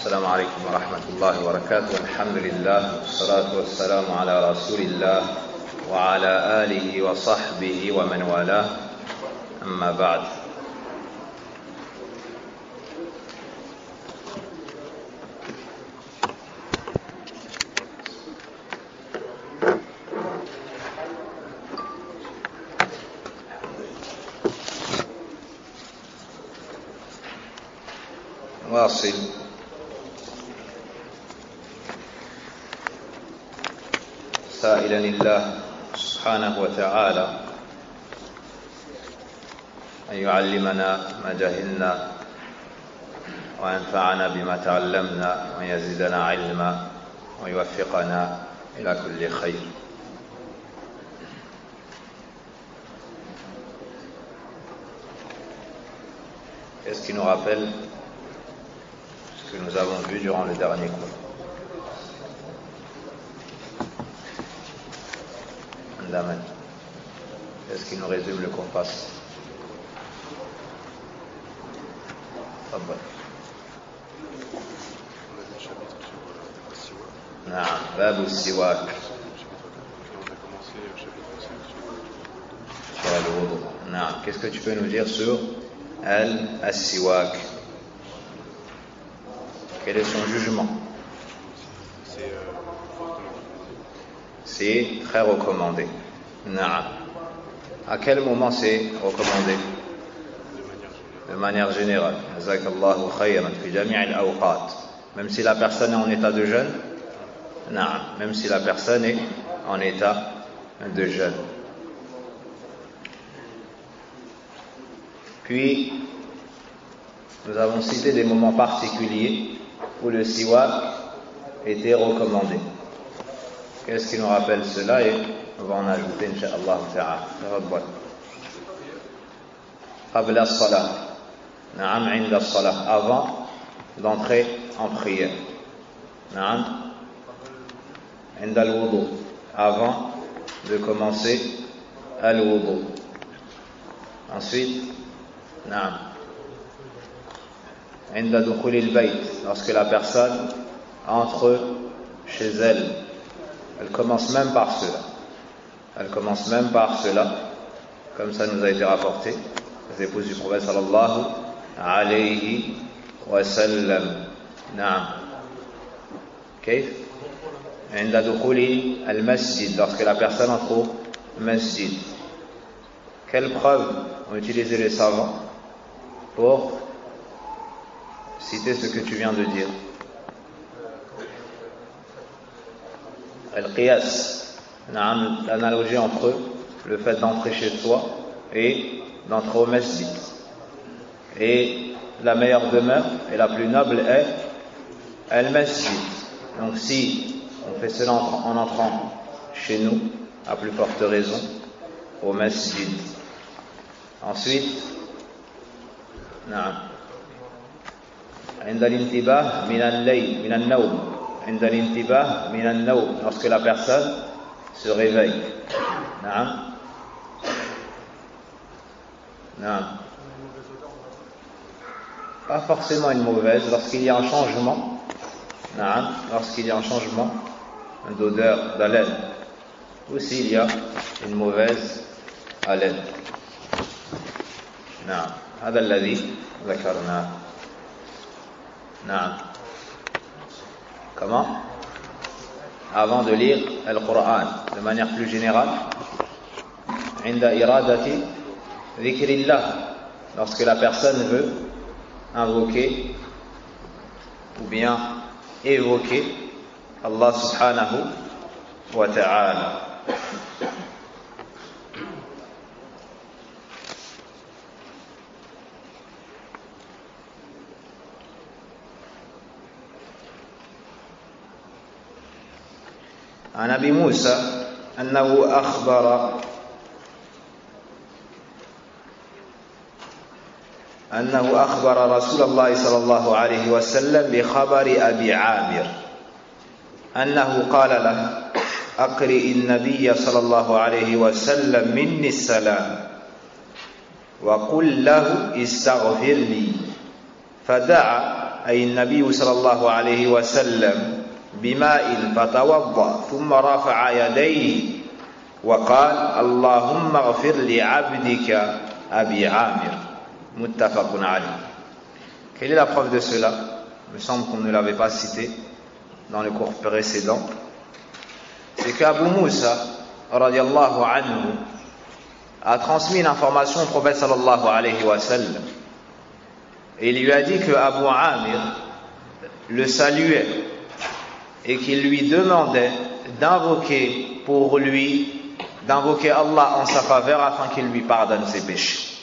السلام عليكم ورحمة الله وبركاته. الحمد لله والصلاة والسلام على رسول الله وعلى آله وصحبه ومن والاه. أما بعد. واصل. سائلا الله سبحانه وتعالى أن يعلمنا ما جهلنا وينفعنا بما تعلمنا ويزيدنا علما ويوفقنا إلى كل خير. Qu'est-ce qui nous rappelle ce que nous avons vu durant le dernier cours? Est-ce qu'il nous résume le cours passé? On a vu le chapitre sur le siwak. Bab al-siwak. On a commencé le chapitre sur al-wudu. Qu'est-ce que tu peux nous dire sur al-siwak? Quel est son jugement? C'est très recommandé. À quel moment c'est recommandé? De manière générale. Jazakallahu khayran fi jami' al-awqat. Même si la personne est en état de jeûne? Même si la personne est en état de jeûne. Puis, nous avons cité des moments particuliers où le siwak était recommandé. Qu'est-ce qui nous rappelle cela? Et on va en ajouter, incha'Allah ta'ala. Qabla as-salah. Na'am, 'inda as-salah. Avant d'entrer en prière. Na'am. 'Inda al-wudu. Avant de commencer al-wudu. Ensuite, na'am. 'Inda dukhul al-bayt. Lorsque la personne entre chez elle. Elle commence même par cela. Elle commence même par cela, comme ça nous a été rapporté, les épouses du prophète sallallahu alayhi wa sallam. Naam. Kayf? Inda dukhuli al-masjid, lorsque la personne entre au masjid. Quelles preuves ont utilisé les savants pour citer ce que tu viens de dire? Al-qiyas, l'analogie entre le fait d'entrer chez soi et d'entrer au masjid. Et la meilleure demeure et la plus noble est al-masjid. Donc si on fait cela en entrant chez nous, à plus forte raison, au masjid. Ensuite, عند الانتباه من الليل من النوم. عند الانتباه من النوم, lorsque la personne se réveille. Naam. Pas forcément une mauvaise, lorsqu'il y a un changement. Lorsqu'il y a un changement d'odeur, d'haleine. Ou s'il y a une mauvaise haleine. هذا الذي ذكرناه. Comment? Avant de lire le Coran, de manière plus générale, عند إرادة ذكر الله, lorsque la personne veut invoquer ou bien évoquer Allah subhanahu wa ta'ala. عن أبي موسى أنه أخبر رسول الله صلى الله عليه وسلم بخبر أبي عامر أنه قال له أقرئ النبي صلى الله عليه وسلم مني السلام وقل له استغفر لي فدعا أي النبي صلى الله عليه وسلم بماء فتوضأ ثم رفع يديه وقال اللهم اغفر لعبدك أبي عامر متفق عليه. Quelle est la preuve de cela? Il me semble qu'on ne l'avait pas cité dans le cours précédent. C'est qu'Abu Moussa radiallahu anhu a transmis une information au prophète sallallahu alayhi wa sallam et il lui a dit que Abu Amir le saluait et qu'il lui demandait d'invoquer pour lui, d'invoquer Allah en sa faveur afin qu'il lui pardonne ses péchés.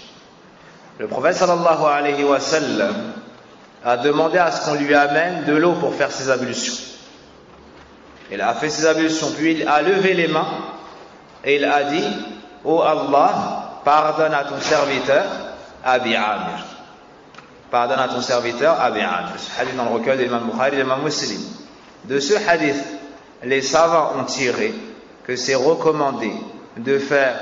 Le prophète sallallahu alayhi wa sallam a demandé à ce qu'on lui amène de l'eau pour faire ses ablutions. Il a fait ses ablutions, puis il a levé les mains et il a dit: ô Allah, pardonne à ton serviteur Abi Amir. Pardonne à ton serviteur Abi Amir. Ce hadith dans le recueil de l'imam Bukhari et de l'imam Muslim. De ce hadith, les savants ont tiré que c'est recommandé de faire,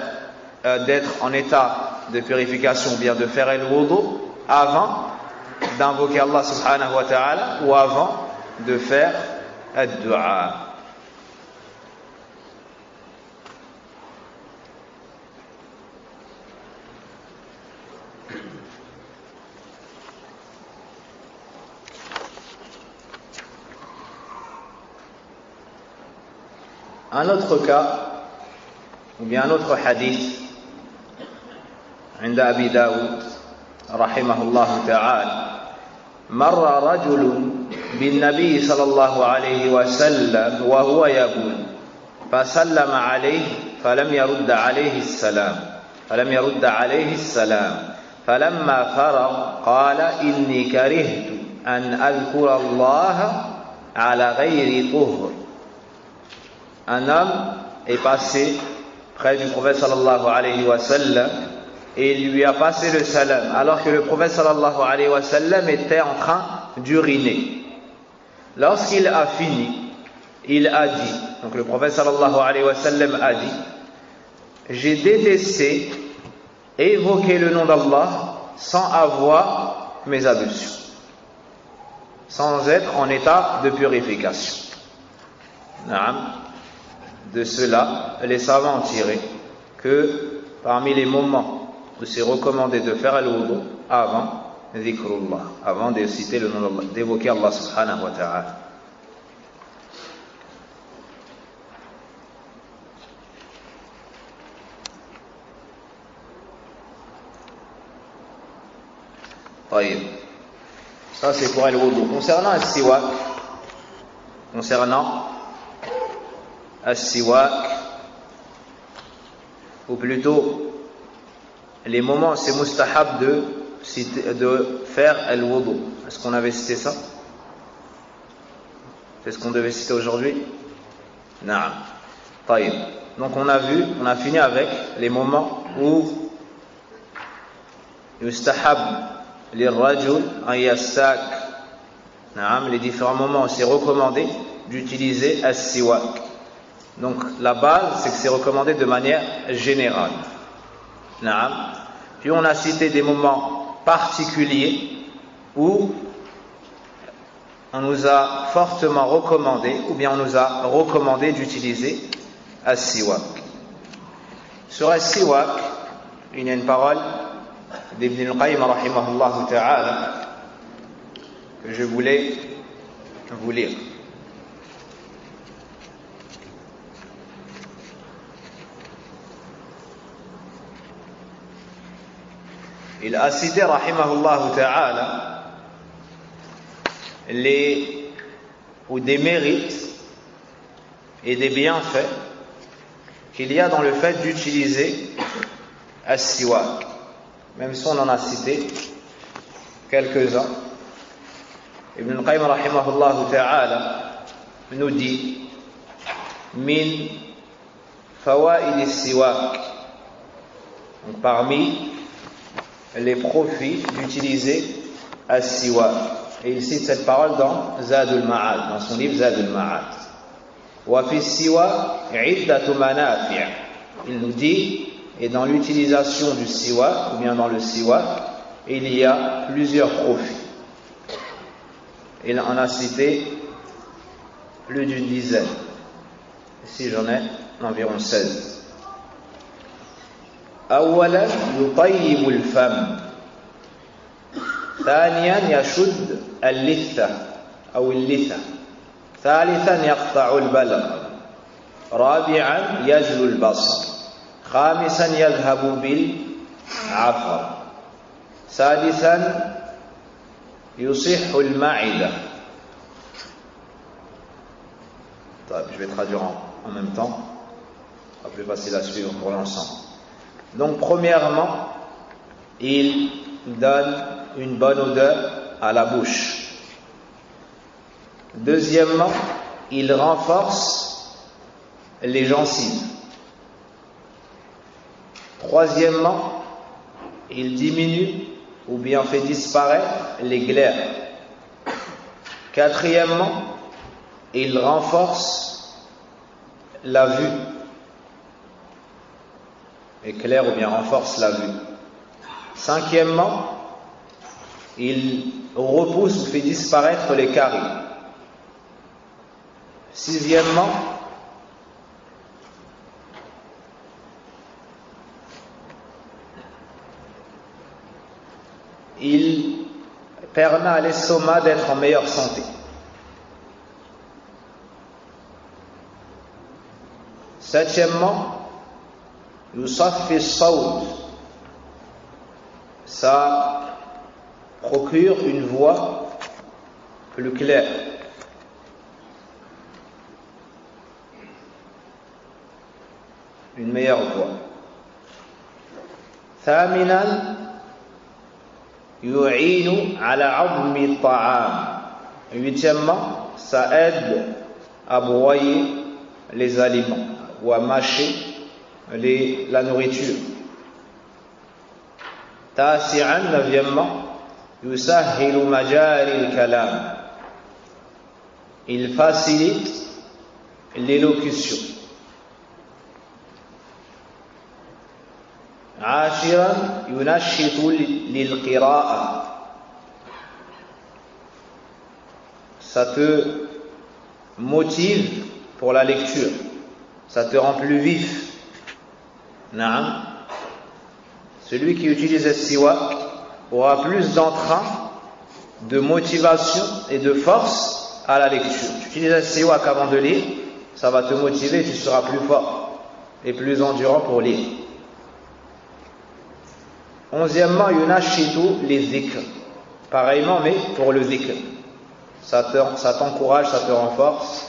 d'être en état de purification, ou bien de faire le wudu avant d'invoquer Allah subhanahu wa ta'ala ou avant de faire ad-du'a. Un autre cas, ou bien un autre hadith, عند أبي داود رحمه الله تعالى مر رجل بالنبي صلى الله عليه وسلم وهو يبول فسلم عليه فلم يرد عليه السلام فلما فرغ قال إني كرهت أن أذكر الله على غير طهر. Un homme est passé près du prophète sallallahu alayhi wa sallam et il lui a passé le salam alors que le prophète sallallahu alayhi wa sallam était en train d'uriner. Lorsqu'il a fini, il a dit, donc le prophète sallallahu alayhi wa sallam a dit: j'ai détesté évoquer le nom d'Allah sans avoir mes ablutions, sans être en état de purification. De cela, les savants ont tiré que parmi les moments où c'est recommandé de faire al-wudu avant dhikrullah, avant de citer le nom d'Allah, d'évoquer Allah subhanahu wa ta'ala. Ça c'est pour al-wudu. Concernant as-siwak, ou plutôt les moments, c'est mustahab de faire al-wudu. Est-ce qu'on avait cité ça? C'est ce qu'on devait citer aujourd'hui? Naam. Taïb. Donc on a fini avec les moments où mustahab lirrajul an yastak. Naam, les différents moments où c'est recommandé d'utiliser as-siwak. Donc la base, c'est que c'est recommandé de manière générale. Puis on a cité des moments particuliers où on nous a fortement recommandé, ou bien on nous a recommandé d'utiliser as-siwak. Sur as-siwak, il y a une parole d'Ibn al-Qayyim rahimahullah ta'ala que je voulais vous lire. Il a cité, rahimahullah ta'ala, des mérites et des bienfaits qu'il y a dans le fait d'utiliser as-siwak. Même si on en a cité quelques-uns. Ibn al-Qayyim, rahimahullah ta'ala, nous dit: min fawaid as-siwak. Donc parmi les profits d'utiliser as-siwak. Et il cite cette parole dans Zadul Ma'ad, dans son livre Zadul Ma'ad. Wa fi as-siwak iddatu manafi'. Il nous dit, et dans l'utilisation du siwak, ou bien dans le siwak, il y a plusieurs profits. Il en a cité plus d'une dizaine. Ici j'en ai environ 16. أولا يطيب الفم، ثانيا يشد اللثة أو اللثة، ثالثا يقطع البلغ، رابعا يجلو البصر، خامسا يذهب بالعفر، سادسا يصح المعدة. Je vais traduire en même temps, c'est plus facile à suivre pour l'ensemble. Donc premièrement, il donne une bonne odeur à la bouche. Deuxièmement, il renforce les gencives. Troisièmement, il diminue ou bien fait disparaître les glaires. Quatrièmement, il renforce la vue. Éclaire ou bien renforce la vue. Cinquièmement, il repousse ou fait disparaître les caries. Sixièmement, il permet à l'estomac d'être en meilleure santé. Septièmement, yusaffi as-sawt, ça procure une voix plus claire. Une meilleure voix. Thaminan yu'inu ala 'azmi at-ta'am. Huitièmement, ça aide à broyer les aliments ou à mâcher la nourriture. Tasi'an, neuvièmement, yusahhilu majari al-kalam. Il facilite l'élocution. Ashiran yunashitu lil-qira'a. Ça te motive pour la lecture. Ça te rend plus vif. Naam. Celui qui utilise le siwak aura plus d'entrain, de motivation et de force à la lecture. Tu utilises le siwak avant de lire, ça va te motiver, tu seras plus fort et plus endurant pour lire. Onzièmement, yunashitu les zikr. Pareillement, mais pour le zikr. Ça t'encourage, ça te renforce,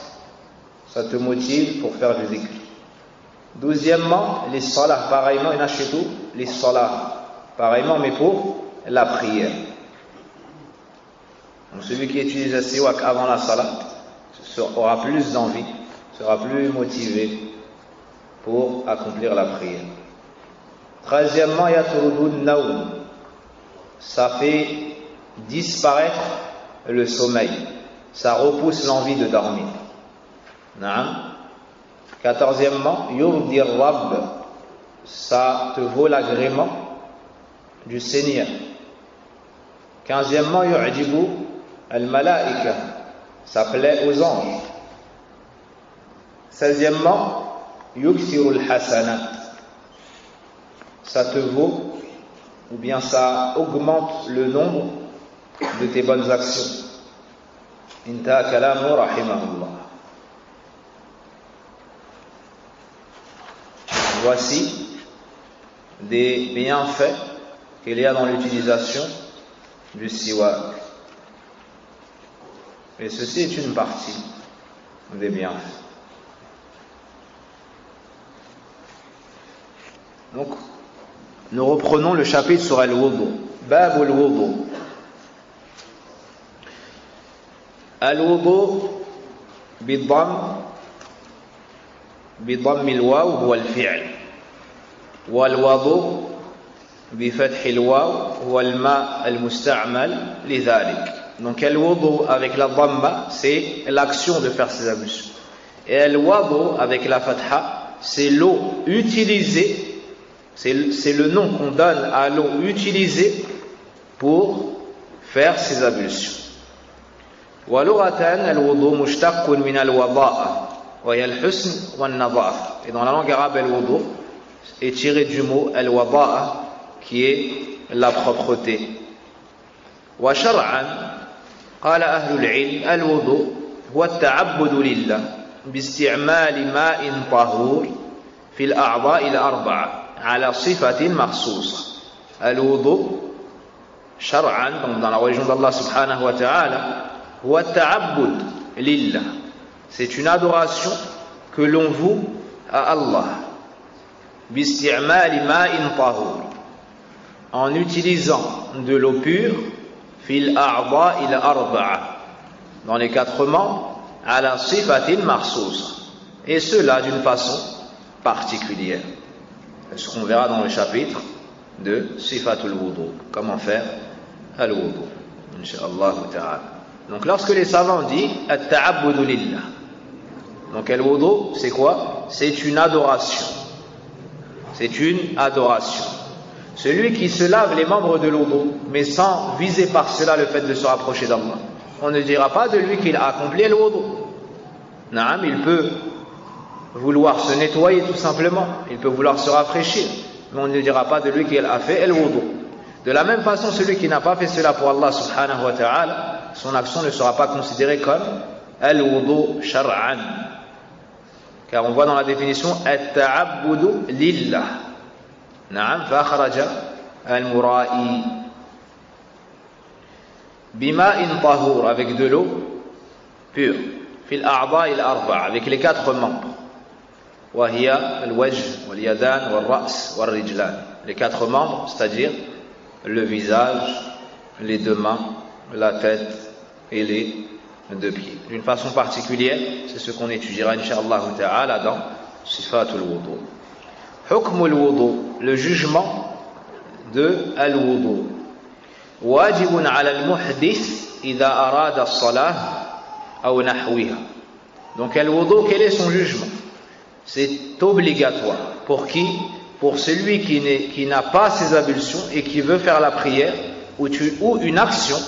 ça te motive pour faire du zikr. Douzièmement, les salah, pareillement, yunashitu les salah. Pareillement, mais pour la prière. Donc celui qui utilise le siwak avant la salat aura plus d'envie, sera plus motivé pour accomplir la prière. Treizièmement, yatrudu naum, ça fait disparaître le sommeil, ça repousse l'envie de dormir. Naam. Quatorzièmement, yurdi rabb, ça te vaut l'agrément du Seigneur. Quinzièmement, yu'jibu al-malaika, ça plaît aux anges. Seizièmement, yukthiru al-hasanat, ça te vaut ou bien ça augmente le nombre de tes bonnes actions. Inta kalamu rahimahullah. Voici des bienfaits qu'il y a dans l'utilisation du siwak. Et ceci est une partie des bienfaits. Donc, nous reprenons le chapitre sur al-wudu. Bab al-wudu. Al-wudu bid-dhamm الواو هو الفعل والوضوء بفتح الواو هو الماء المستعمل لذلك. Donc al-wudu avec la dhamma, c'est l'action de faire ses ablutions. Et al-wudu avec la fatha, c'est l'eau utilisée, c'est le nom qu'on donne à l'eau utilisée pour faire ses ablutions. ولغة الوضوء مشتق من الوضاءة وهي الحسن والنظافة. Et dans la langue arabe, الوضوء est tiré du mot الوضاءة qui est la propreté. وشرعا قال أهل العلم الوضوء هو التعبد لله باستعمال ماء طهور في الأعضاء الأربعة على صفة مخصوصة. الوضوء شرعا, donc dans la religion d'Allah subhanahu wa ta'ala, هو التعبد لله, c'est une adoration que l'on voue à Allah. باستعمال ماء طهور, en utilisant de l'eau pure, في الأعضاء الأربعة, dans les 4 membres, على صفة مخصوصة, et cela d'une façon particulière. C'est ce qu'on verra dans le chapitre de Sifatul Wudu, comment faire al-wudu, incha'Allah ta'ala. Donc lorsque les savants disent at-ta'abbudu lillah, donc al-wudu c'est quoi? C'est une adoration. C'est une adoration. Celui qui se lave les membres de l'wudu, mais sans viser par cela le fait de se rapprocher d'Allah, on ne dira pas de lui qu'il a accompli le wudu. Naam, il peut vouloir se nettoyer tout simplement, il peut vouloir se rafraîchir, mais on ne dira pas de lui qu'il a fait le wudu. De la même façon, celui qui n'a pas fait cela pour Allah subhanahu wa ta'ala, son action ne sera pas considérée comme al-wudu shar'an, car on voit dans la définition at-ta'abbudu lillah. Na'am, fa akhraja al-mura'i bima'in tahur, avec de l'eau pure, fil a'dha'i al-arba'a, avec les 4 membres, wa hiya al-wajh wal yadan wal ra's wal rijlan, les 4 membres, c'est-à-dire le visage, les 2 mains, la tête et les 2 pieds. D'une façon particulière, c'est ce qu'on étudiera incha'Allah ta'ala dans Sifatul Wudu. Hukm al-wudu, le jugement de al-wudu. Wajibun ala al-muhdith idha arada as-salah aw nahwiha. Donc al-wudu, quel est son jugement? C'est obligatoire. Pour qui? Pour celui qui n'a pas ses ablutions et qui veut faire la prière ou une action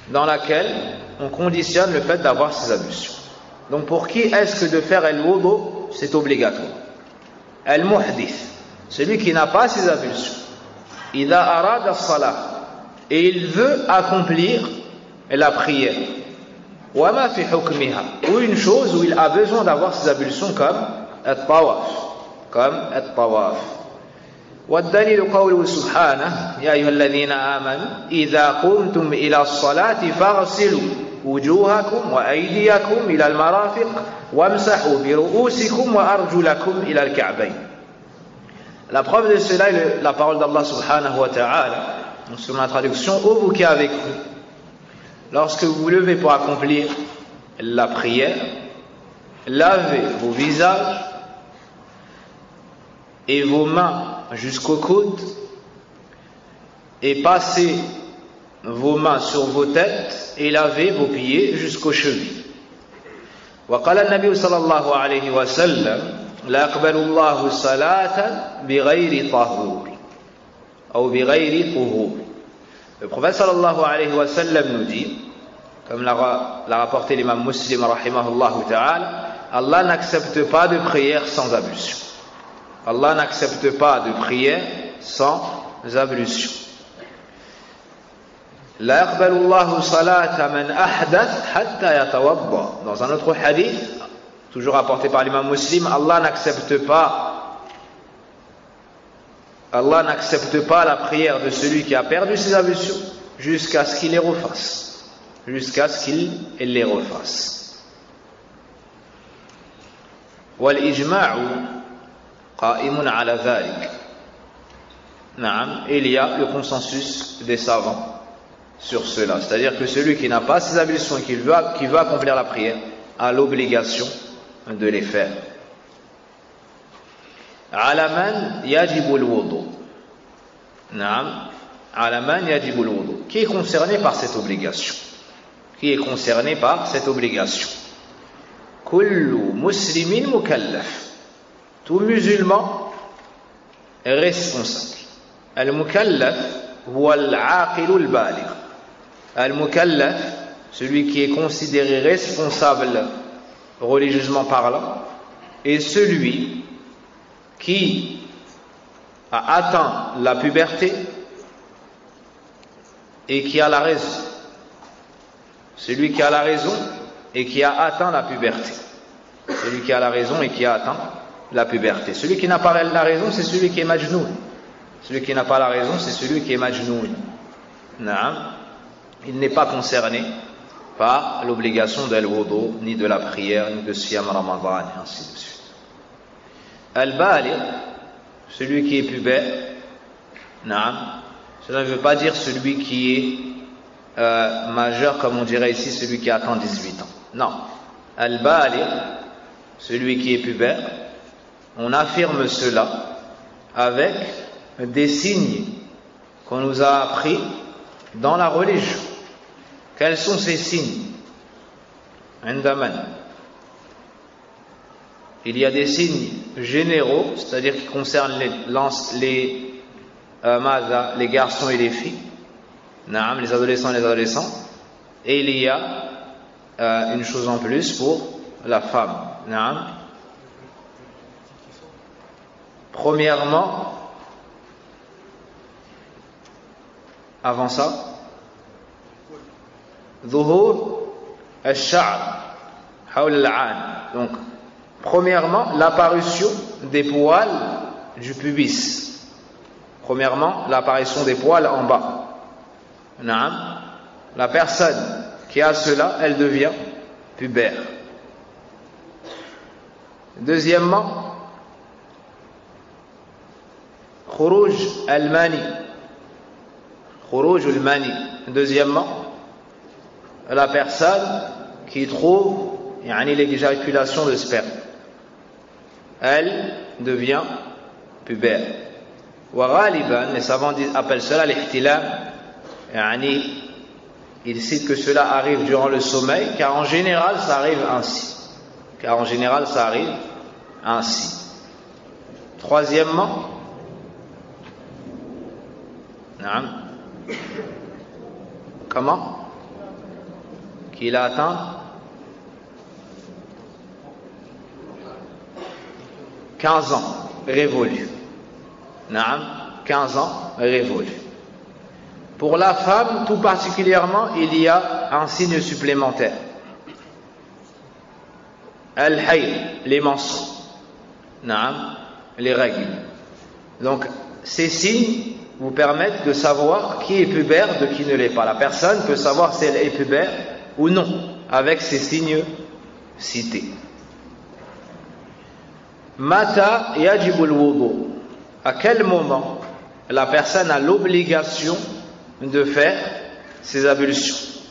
dans laquelle on conditionne le fait d'avoir ses ablutions. Donc pour qui est-ce que de faire al-wudu, c'est obligatoire? Al-muhdith, celui qui n'a pas ses ablutions. Idha arada as-salah, et il veut accomplir la prière. Wa ma fi hukmiha, ou une chose où il a besoin d'avoir ses ablutions comme at-tawaf. Comme at-tawaf. والدليل قوله سبحانه يا أيها الذين آمنوا إذا قمتم إلى الصلاة فاغسلوا وجوهكم وأيديكم إلى المرافق وامسحوا برؤوسكم وأرجلكم إلى الكعبين. La preuve de cela est la parole d'Allah subhanahu wa ta'ala, selon la traduction, ô vous qui avez cru, lorsque vous vous levez pour accomplir la prière, lavez vos visages et vos mains jusqu'au coude, et passez vos mains sur vos têtes et lavez vos pieds jusqu'aux chevilles. وقال النبي صلى الله عليه وسلم لا يقبل الله صلاة بغير طهور أو بغير طهور. Le prophète sallallahu alayhi wa sallam nous dit, comme l'a rapporté l'imam Muslim rahimahullah ta'ala, Allah n'accepte pas de prière sans ablution. Allah n'accepte pas de prière sans ablution. لا يقبل الله صلاة من أحدث حتى يتوضأ. Dans un autre hadith, toujours rapporté par l'imam Muslim, Allah n'accepte pas la prière de celui qui a perdu ses ablutions jusqu'à ce qu'il les refasse. Jusqu'à ce qu'il les refasse. والإجماع قائم على ذلك. نعم, il y a le consensus des savants sur cela, c'est-à-dire que celui qui n'a pas ses ablutions et qui veut accomplir la prière a l'obligation de les faire. على من يجب الوضوء. نعم, على من يجب الوضوء. Qui est concerné par cette obligation? Qui est concerné par cette obligation? كل مسلم مكلف. Tout musulman est responsable. Al-mukallaf huwa al-aqil al-baligh. Al-mukallaf, celui qui est considéré responsable religieusement parlant, et celui qui a atteint la puberté et qui a la raison. Celui qui a la raison et qui a atteint la puberté. Celui qui a la raison et qui a atteint la puberté. Celui qui n'a pas la raison, c'est celui qui est majnoun. Celui qui n'a pas la raison, c'est celui qui est majnoun. Il n'est pas concerné par l'obligation d'al-wudu, ni de la prière, ni de siyam ramadan, et ainsi de suite. Al-baligh, celui qui est pubère, cela ne veut pas dire celui qui est majeur, comme on dirait ici, celui qui atteint 18 ans. Non. Al-baligh, celui qui est pubère, on affirme cela avec des signes qu'on nous a appris dans la religion. Quels sont ces signes? Il y a des signes généraux, c'est-à-dire qui concernent les garçons et les filles, les adolescents et les adolescents, et il y a une chose en plus pour la femme. Premièrement, avant ça, ظهور الشعر حول العان. Donc, premièrement, l'apparition des poils du pubis. Premièrement, l'apparition des poils en bas. La personne qui a cela, elle devient pubère. Deuxièmement, khuruj al-mani. Khuruj al-mani. Deuxièmement, la personne qui trouve l'éjaculation de sperme, elle devient pubère. Wa ghaliban, les savants appellent cela l'ihtilam. Ils citent que cela arrive durant le sommeil, car en général ça arrive ainsi. Troisièmement, comment? Qu'il a atteint 15 ans révolus. 15 ans révolus. Pour la femme, tout particulièrement, il y a un signe supplémentaire. Al-hayl, les menstrues. Les règles. Donc, ces signes vous permettent de savoir qui est pubère de qui ne l'est pas. La personne peut savoir si elle est pubère ou non, avec ces signes cités. Mata yajibul wudu. À quel moment la personne a l'obligation de faire ses ablutions?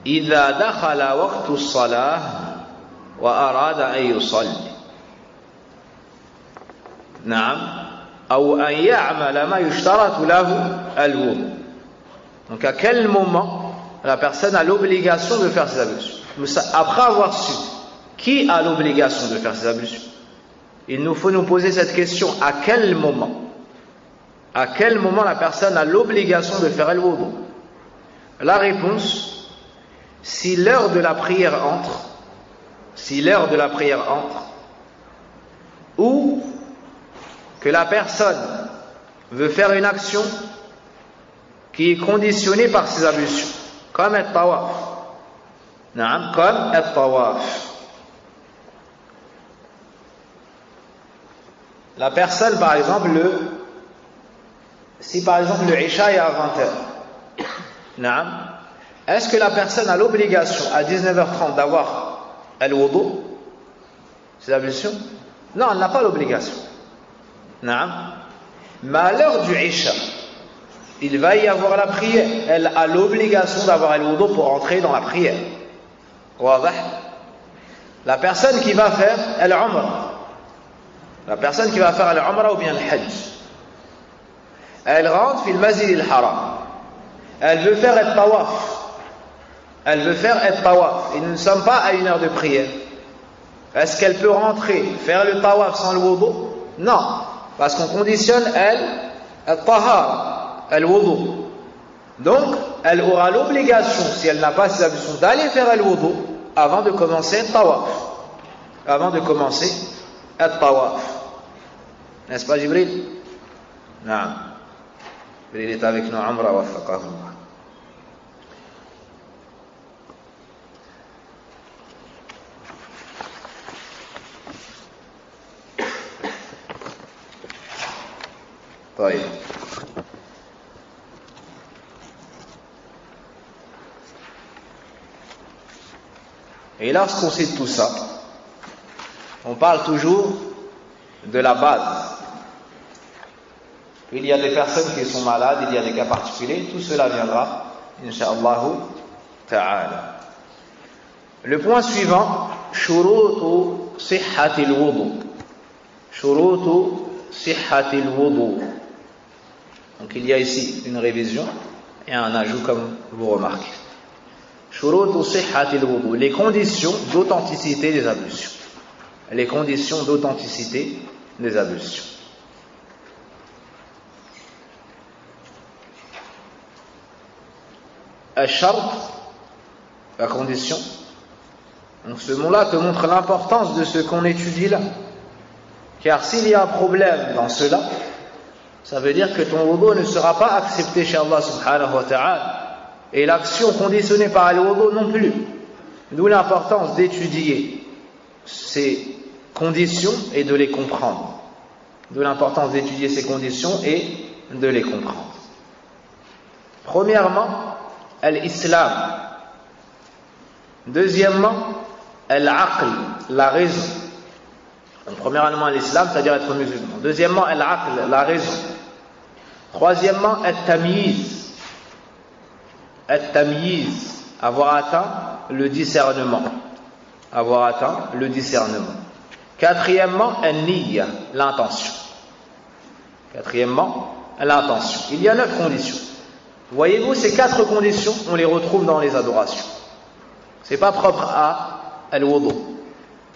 Idha dakhala waqtu as-salah wa arada an yusalli. Ou an ya'mala ma yushtaratu lahu al-wudu. Donc à quel moment la personne a l'obligation de faire ses ablutions? Après avoir su qui a l'obligation de faire ses ablutions, il nous faut nous poser cette question: à quel moment? À quel moment la personne a l'obligation de faire al-wudu? La réponse: si l'heure de la prière entre, ou que la personne veut faire une action qui est conditionnée par ses ablutions, comme at-tawaf. Comme at-tawaf. La personne, par exemple, si par exemple le Isha est à 20h, est-ce que la personne a l'obligation à 19h30 d'avoir al-wudu, ses ablutions? Non, elle n'a pas l'obligation. Mais à l'heure du Isha, il va y avoir la prière. Elle a l'obligation d'avoir al-wudu pour entrer dans la prière. La personne qui va faire al-umrah, ou bien al-hajj, elle rentre fil masjid al-haram, elle veut faire al-tawaf, et nous ne sommes pas à une heure de prière. Est-ce qu'elle peut rentrer, faire le tawaf sans le wudu? Non, parce qu'on conditionne al-tahara, al-wudu. Donc, elle aura l'obligation, si elle n'a pas ces ablutions, d'aller faire al-wudu avant de commencer le tawaf. Avant de commencer le tawaf. N'est-ce pas, Jibril? Non. Il est avec nous, Umrah wa faqahullah. طيب. Et lorsqu'on cite tout ça, on parle toujours de la base. Il y a des personnes qui sont malades, il y a des cas particuliers, tout cela viendra, incha'Allah ta'ala. Le point suivant, shurutu sihhatil wudu. Shurutu sihhatil wudu. Donc il y a ici une révision et un ajout comme vous remarquez. Shurutu sihhatil wudu. Les conditions d'authenticité des ablutions. Les conditions d'authenticité des ablutions. Al-shart, la condition. Donc ce mot-là te montre l'importance de ce qu'on étudie là. Car s'il y a un problème dans cela, ça veut dire que ton wudu ne sera pas accepté chez Allah subhanahu wa ta'ala. Et l'action conditionnée par le wudu non plus. D'où l'importance d'étudier ces conditions et de les comprendre. D'où l'importance d'étudier ces conditions et de les comprendre. Premièrement, l'islam. Deuxièmement, l'aql, la raison. Donc, premièrement, l'islam, c'est-à-dire être musulman. Deuxièmement, l'aql, la raison. Troisièmement, al-tamyiz. Al-tamyiz, avoir atteint le discernement. Avoir atteint le discernement. Quatrièmement, al-niyya, l'intention. Quatrièmement, l'intention. Il y a 9 conditions. Voyez-vous, ces 4 conditions, on les retrouve dans les adorations. C'est pas propre à al-wudu.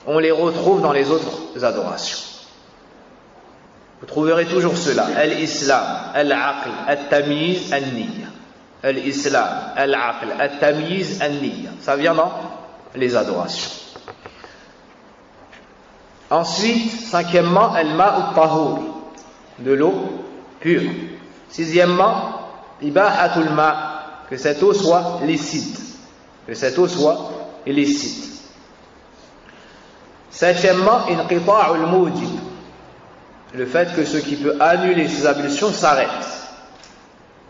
On les retrouve dans les autres adorations. Vous trouverez toujours cela. Al-islam, al-aql, al-tamyiz, al-niyya. Al-islam, al-aql, al-tamyiz, al-niyya. Ça vient dans les adorations. Ensuite, cinquièmement, al-ma'u tahur, de l'eau pure. Sixièmement, ibahatul ma, que cette eau soit licite. Que cette eau soit illicite. Septièmement, inqita'ul mujib, le fait que ce qui peut annuler ces ablutions s'arrête.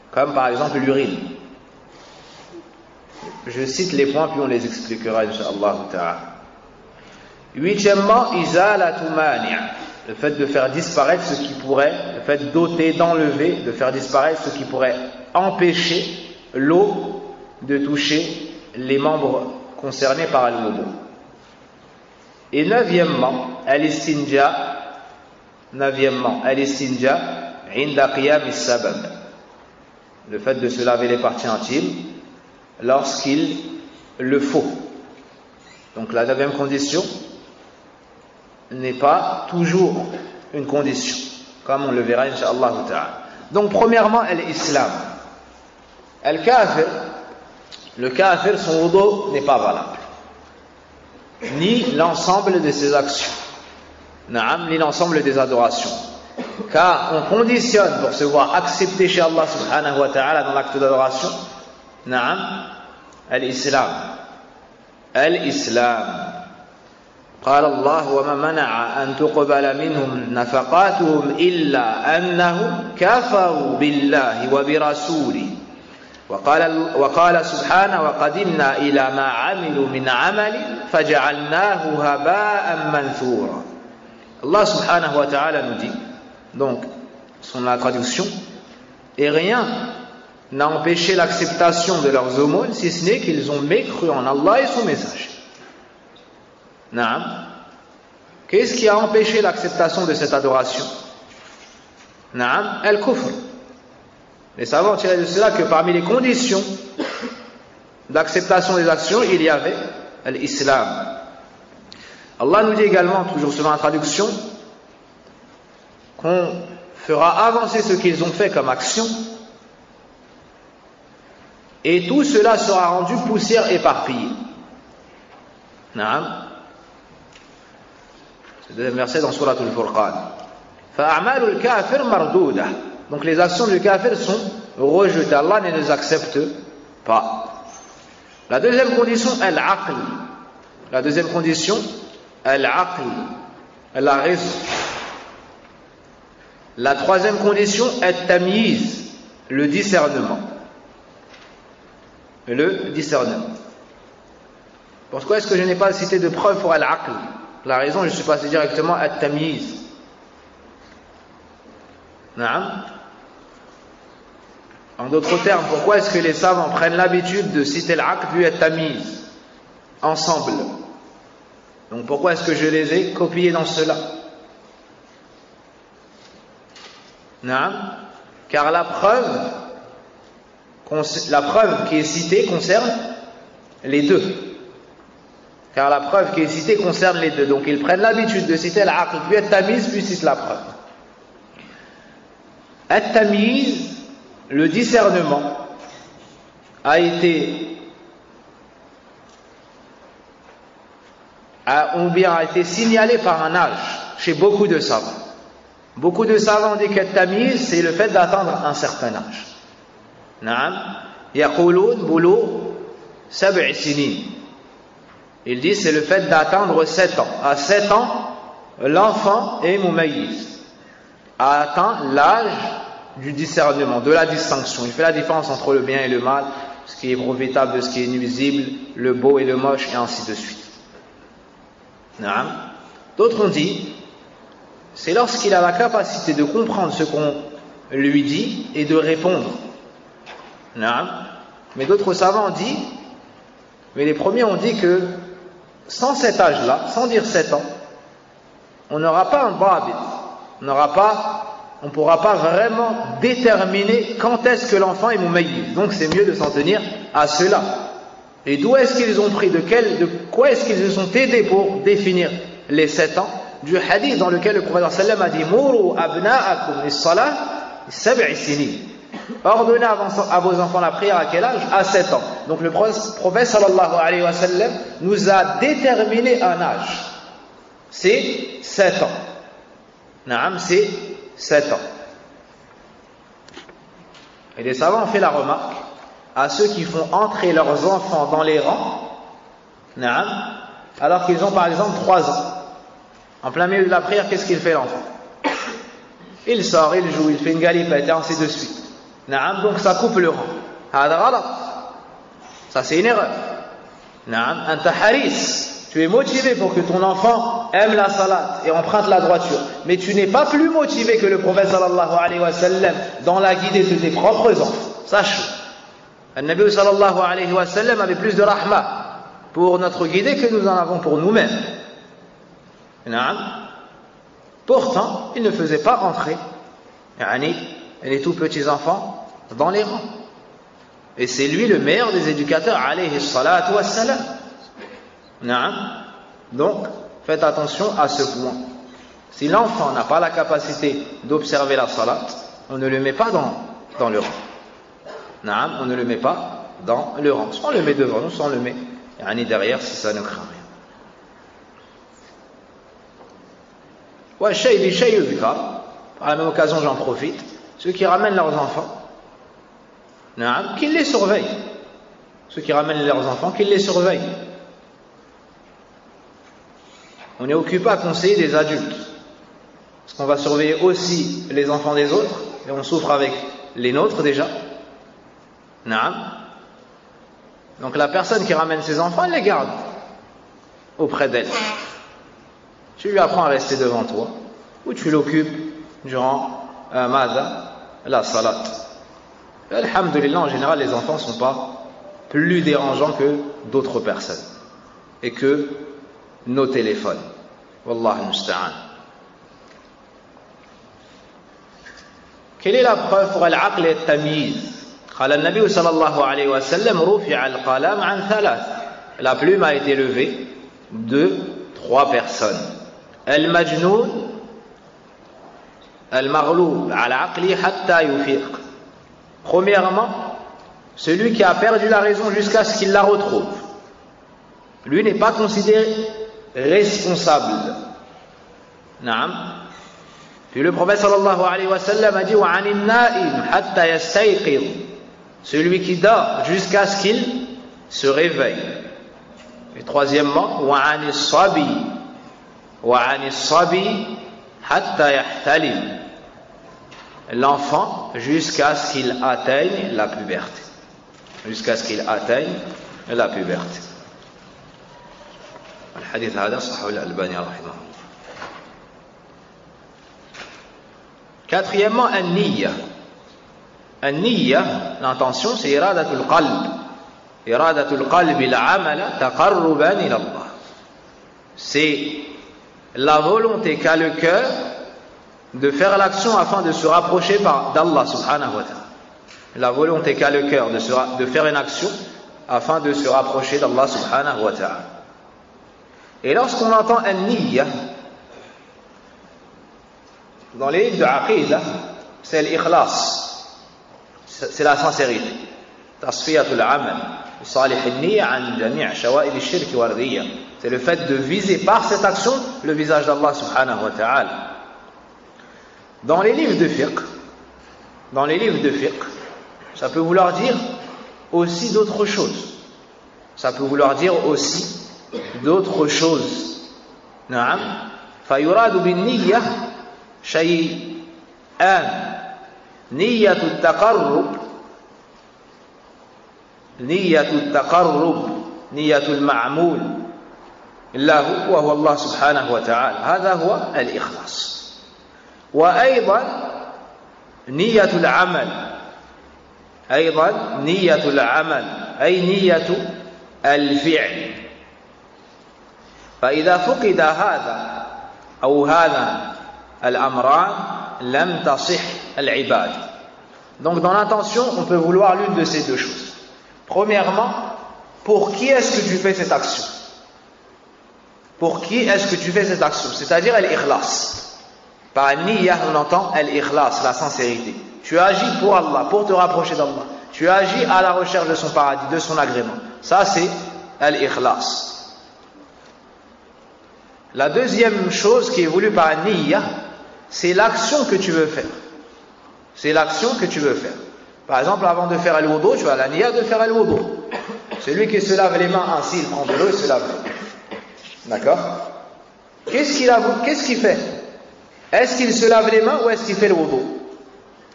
Comme par exemple l'urine. Je cite les points puis on les expliquera incha'Allah ta'ala. Huitièmement, izalatu mani', le fait de faire disparaître ce qui pourrait, le fait d'ôter, d'enlever, de faire disparaître ce qui pourrait empêcher l'eau de toucher les membres concernés par al-wudu. Et neuvièmement, al-istinja, inda qiyam as-sabab, le fait de se laver les parties intimes lorsqu'il le faut. Donc la 9e condition n'est pas toujours une condition, comme on le verra incha'Allah ta'ala. Donc premièrement, l'islam. Le kafir, son wudu n'est pas valable. Ni l'ensemble de ses actions. Ni l'ensemble des adorations. Car on conditionne pour se voir accepté chez Allah subhanahu wa ta'ala dans l'acte d'adoration. L'islam. قال الله وما منع أن تقبل منهم نفقاتهم إلا أنهم كفروا بالله وبرسوله وقال سبحانه وقدمنا إلى ما عملوا من عمل فجعلناه هباء منثورا. Allah subhanahu wa ta'ala nous dit, donc, son la traduction, et rien n'a empêché l'acceptation de leurs aumônes si ce n'est qu'ils ont mécru en Allah et son message. Naam. Qu'est-ce qui a empêché l'acceptation de cette adoration? Naam, al-kufr. Les savants tiraient de cela que parmi les conditions d'acceptation des actions, il y avait l'islam. Allah nous dit également, toujours selon la traduction, qu'on fera avancer ce qu'ils ont fait comme action Et tout cela sera rendu poussière éparpillée. Naam. C'est le deuxième verset dans Surat Al-Furqan. فَأَعْمَالُ الْكَافِرِ مَرْدُودَةٌ. Donc les actions du kafir sont rejetées. Allah ne les accepte pas. La deuxième condition, al-aql. La deuxième condition, al-aql. La raison. La troisième condition, at-tamyiz. Le discernement. Le discernement. Pourquoi est-ce que je n'ai pas cité de preuve pour al-aql? La raison, je suis passé directement à at-tamyiz. Naam. En d'autres termes, pourquoi est-ce que les savants prennent l'habitude de citer l'aql puis at-tamyiz ensemble? Donc pourquoi est-ce que je les ai copiés dans cela? Naam. Car la preuve qui est citée concerne les deux. Car la preuve qui est citée concerne les deux. Donc ils prennent l'habitude de citer l'aql puis at-tamyiz puis citent la preuve. At-tamyiz, le discernement, a été signalé par un âge chez beaucoup de savants. Beaucoup de savants disent qu'at-tamyiz, c'est le fait d'atteindre un certain âge. Naam, yaqulun bulugh sab'i sinin. Ils disent c'est le fait d'atteindre 7 ans. À 7 ans, l'enfant est mumayyiz, a atteint l'âge du discernement, de la distinction. Il fait la différence entre le bien et le mal, ce qui est profitable de ce qui est nuisible, le beau et le moche, et ainsi de suite. Naam. D'autres ont dit, c'est lorsqu'il a la capacité de comprendre ce qu'on lui dit et de répondre. Naam. Mais d'autres savants ont dit, mais les premiers ont dit que sans cet âge-là, sans dire 7 ans, on n'aura pas un babit, on ne pourra pas vraiment déterminer quand est-ce que l'enfant est mumayyiz. Donc c'est mieux de s'en tenir à cela. Et d'où est-ce qu'ils ont pris, de quoi est-ce qu'ils se sont aidés pour définir les 7 ans? Du hadith dans lequel le prophète sallallahu alayhi wa sallam a dit Muru abna'akum lis-salah sab'i sinin. Ordonnez à vos enfants la prière à quel âge? À 7 ans. Donc le prophète sallallahu alayhi wa sallam nous a déterminé un âge. C'est 7 ans. Naam, c'est 7 ans. Et les savants ont fait la remarque à ceux qui font entrer leurs enfants dans les rangs, naam, alors qu'ils ont par exemple 3 ans. En plein milieu de la prière, qu'est-ce qu'il fait l'enfant? Il sort, il joue, il fait une galipette et ainsi de suite. Naam, donc ça coupe le rang. Ça c'est une erreur. Naam, anta haris. Tu es motivé pour que ton enfant aime la salat et emprunte la droiture. Mais tu n'es pas plus motivé que le prophète sallallahu alayhi wa sallam dans la guidée de tes propres enfants. Sache. Le Nabi sallallahu alayhi wa sallam avait plus de rahma pour notre guidée que nous en avons pour nous-mêmes. Pourtant, il ne faisait pas rentrer les tout petits enfants dans les rangs. Et c'est lui le meilleur des éducateurs alayhi salatu wa salam. Donc, faites attention à ce point. Si l'enfant n'a pas la capacité d'observer la salat, on ne le met pas dans le rang. On ne le met pas dans le rang. Soit on le met devant nous, soit on le met derrière si ça ne craint rien. Par la même occasion, j'en profite. Ceux qui ramènent leurs enfants, qu'ils les surveillent. Ceux qui ramènent leurs enfants, qu'ils les surveillent. On est occupé à conseiller des adultes. Parce qu'on va surveiller aussi les enfants des autres, et on souffre avec les nôtres déjà. Donc la personne qui ramène ses enfants, elle les garde auprès d'elle. Tu lui apprends à rester devant toi, ou tu l'occupes durant la salat. Alhamdulillah, en général, les enfants ne sont pas plus dérangeants que d'autres personnes, et que nos téléphones. Wallahu musta'an. Quelle est la preuve pour al-aql et al-tamyiz? قال النبي صلى الله عليه وسلم رفع القلم عن ثلاث. La plume a été levée de 3 personnes. Al-majnoun, al-maghlub ala aqli hatta yufiq. Premièrement, celui qui a perdu la raison jusqu'à ce qu'il la retrouve, lui n'est pas considéré responsable. Naam. Puis le prophète sallallahu alayhi wa sallam a dit wa 'anil na'im hatta yastayqidh, celui qui dort jusqu'à ce qu'il se réveille. Et troisièmement, wa 'anis sabi hatta yahtalim, l'enfant jusqu'à ce qu'il atteigne la puberté. Jusqu'à ce qu'il atteigne la puberté. الحديث هذا صححه الألباني رحمه الله. Quatrièmement, an-niyya. An-niyya, l'intention, c'est iradatul qalb. Iradatul qalbi al-amala taqarruban ila Allah. C'est la volonté qu'a le cœur de faire l'action afin de se rapprocher d'Allah subhanahu wa ta'ala. La volonté qu'a le cœur de faire une action afin de se rapprocher d'Allah subhanahu wa ta'ala. Et lorsqu'on entend an-niyya dans les livres de Aqidah, c'est l'ikhlas, c'est la sincérité. Tasfiyatul amal, salih an-niyya an jami' shawa'ib ash-shirk wa ar-riya. C'est le fait de viser par cette action le visage d'Allah subhanahu wa ta'ala. Dans les livres de fiqh, ça peut vouloir dire aussi d'autres choses. Ça peut vouloir dire aussi d'autres choses. Naam. Fayuradu bin niyyah shay'an. Niyyatu taqarrub, niyyatu al-ma'mul lahu wa huwa Allah subhanahu wa ta'ala. Hadha huwa al-ikhlas. وأيضا نية العمل، أيضا نية العمل أي نية الفعل. فإذا فقد هذا أو هذا الأمران لم تصح العبادة. Donc dans l'intention, on peut vouloir l'une de ces deux choses. Premièrement, pour qui est-ce que tu fais cette action? Pour qui est-ce que tu fais cette action? C'est-à-dire al-ikhlas. Par niyya, on entend al-ikhlas, la sincérité. Tu agis pour Allah, pour te rapprocher d'Allah. Tu agis à la recherche de son paradis, de son agrément. Ça, c'est al-ikhlas. La deuxième chose qui est voulue par niyya, c'est l'action que tu veux faire. C'est l'action que tu veux faire. Par exemple, avant de faire al-wudu, tu as la niyya de faire al-wudu. Celui qui se lave les mains ainsi, il prend de l'eau et se lave. D'accord? Qu'est-ce qu'il fait? Est-ce qu'il se lave les mains ou est-ce qu'il fait le wudu?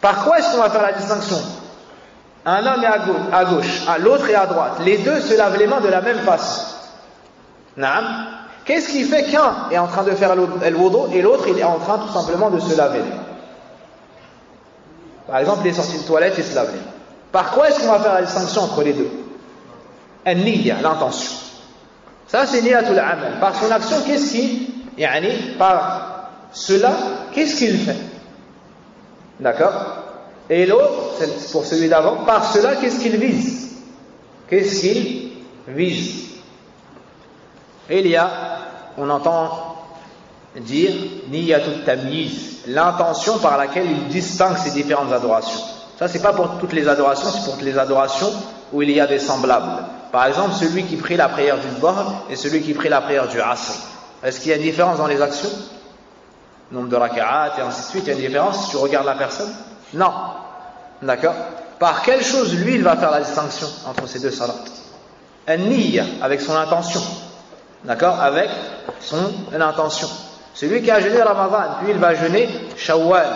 Par quoi est-ce qu'on va faire la distinction? Un homme est à gauche, l'autre est à droite. Les deux se lavent les mains de la même façon. Naam. Qu'est-ce qui fait qu'un est en train de faire le wudu et l'autre il est en train tout simplement de se laver les mains? Par exemple, il est sorti de toilette et se lave les mains. Par quoi est-ce qu'on va faire la distinction entre les deux? An-niyya, l'intention. Ça c'est niyatul amal. Par son action, qu'est-ce qu'il par cela, qu'est-ce qu'il fait? D'accord? Et l'autre, c'est pour celui d'avant, par cela, qu'est-ce qu'il vise? Qu'est-ce qu'il vise? Et il y a, on entend dire niyatut tamyiz, l'intention par laquelle il distingue ces différentes adorations. Ça, c'est pas pour toutes les adorations, c'est pour toutes les adorations où il y a des semblables. Par exemple, celui qui prie la prière du Dhuhr et celui qui prie la prière du Asr. Est-ce qu'il y a une différence dans les actions? Nombre de raka'at et ainsi de suite, il y a une différence si tu regardes la personne? Non. D'accord? Par quelle chose, lui, il va faire la distinction entre ces deux salats? An-niyya, avec son intention. D'accord? Avec son intention. Celui qui a jeûné Ramadan, puis il va jeûner Shawwal,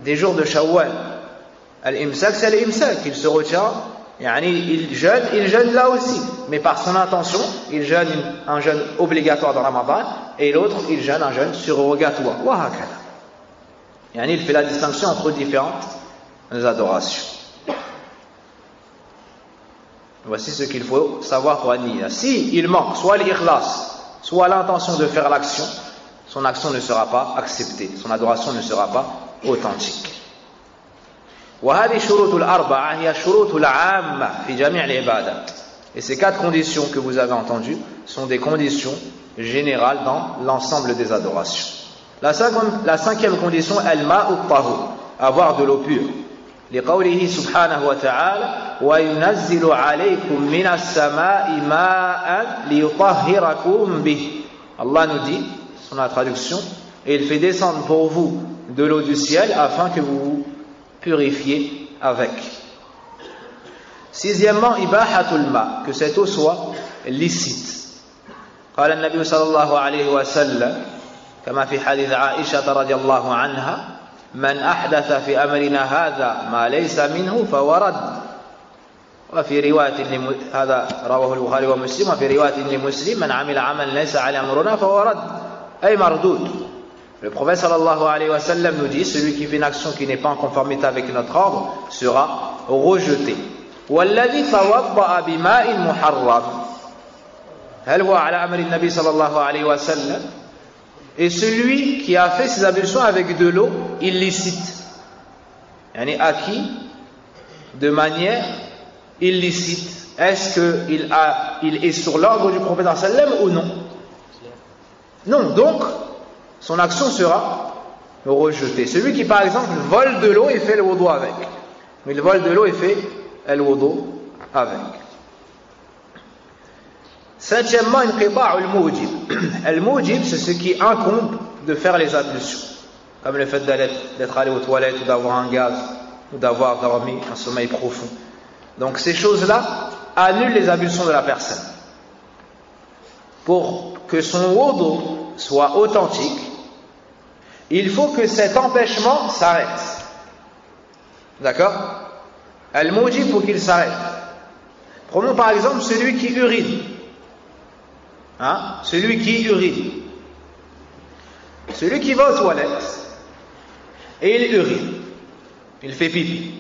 des jours de Shawwal. Al-imsak, c'est al-imsak, il se retient, il jeûne là aussi, mais par son intention, il jeûne un jeûne obligatoire dans Ramadan, et l'autre, il jeûne un jeûne surrogatoire. Il fait la distinction entre différentes adorations. Voici ce qu'il faut savoir pour an-niyya. Si il manque soit l'ikhlas, soit l'intention de faire l'action, son action ne sera pas acceptée, son adoration ne sera pas authentique. وهذه الشروط الأربعة هي الشروط العامة في جميع العبادات. Et ces quatre conditions que vous avez entendues sont des conditions générales dans l'ensemble des adorations. La cinquième condition, al-ma'u tahur, avoir de l'eau pure. لقوله سبحانه وتعالى وينزل عليكم من السماء ماء ليطهركم به. Allah nous dit, son la traduction, et il fait descendre pour vous de l'eau du ciel afin que vous vous purifiez avec. Sixièmement, ibahatul ma, que cette eau soit licite. قال النبي صلى الله عليه وسلم كما في حديث عائشة رضي الله عنها من أحدث في أمرنا هذا ما ليس منه فهو رد. وفي رواية هذا رواه البخاري ومسلم وفي رواية لمسلم من عمل عملا ليس على أمرنا فهو رد أي مردود. Le prophète sallallahu alayhi wa sallam nous dit celui qui fait une action qui n'est pas en conformité avec notre ordre sera rejeté. والذي توضأ بماء محرم هل هو على أمر النبي صلى الله عليه وسلم. Et celui qui a fait ses ablutions avec de l'eau illicite, yani acquis de manière illicite, est-ce qu'il est sur l'ordre du prophète sallam ou non? Non, donc son action sera rejetée. Celui qui par exemple vole de l'eau et fait le wudu avec, il vole de l'eau et fait le wudu avec. Septièmement, inqita'u al-mujib. Al-mujib, c'est ce qui incombe de faire les ablutions, comme le fait d'être allé aux toilettes ou d'avoir un gaz ou d'avoir dormi un sommeil profond. Donc ces choses-là annulent les ablutions de la personne. Pour que son wudu soit authentique, il faut que cet empêchement s'arrête. D'accord? Al-mujib, pour qu'il s'arrête. Prenons par exemple celui qui urine. Celui qui urine. Celui qui va aux toilettes et il urine. Il fait pipi.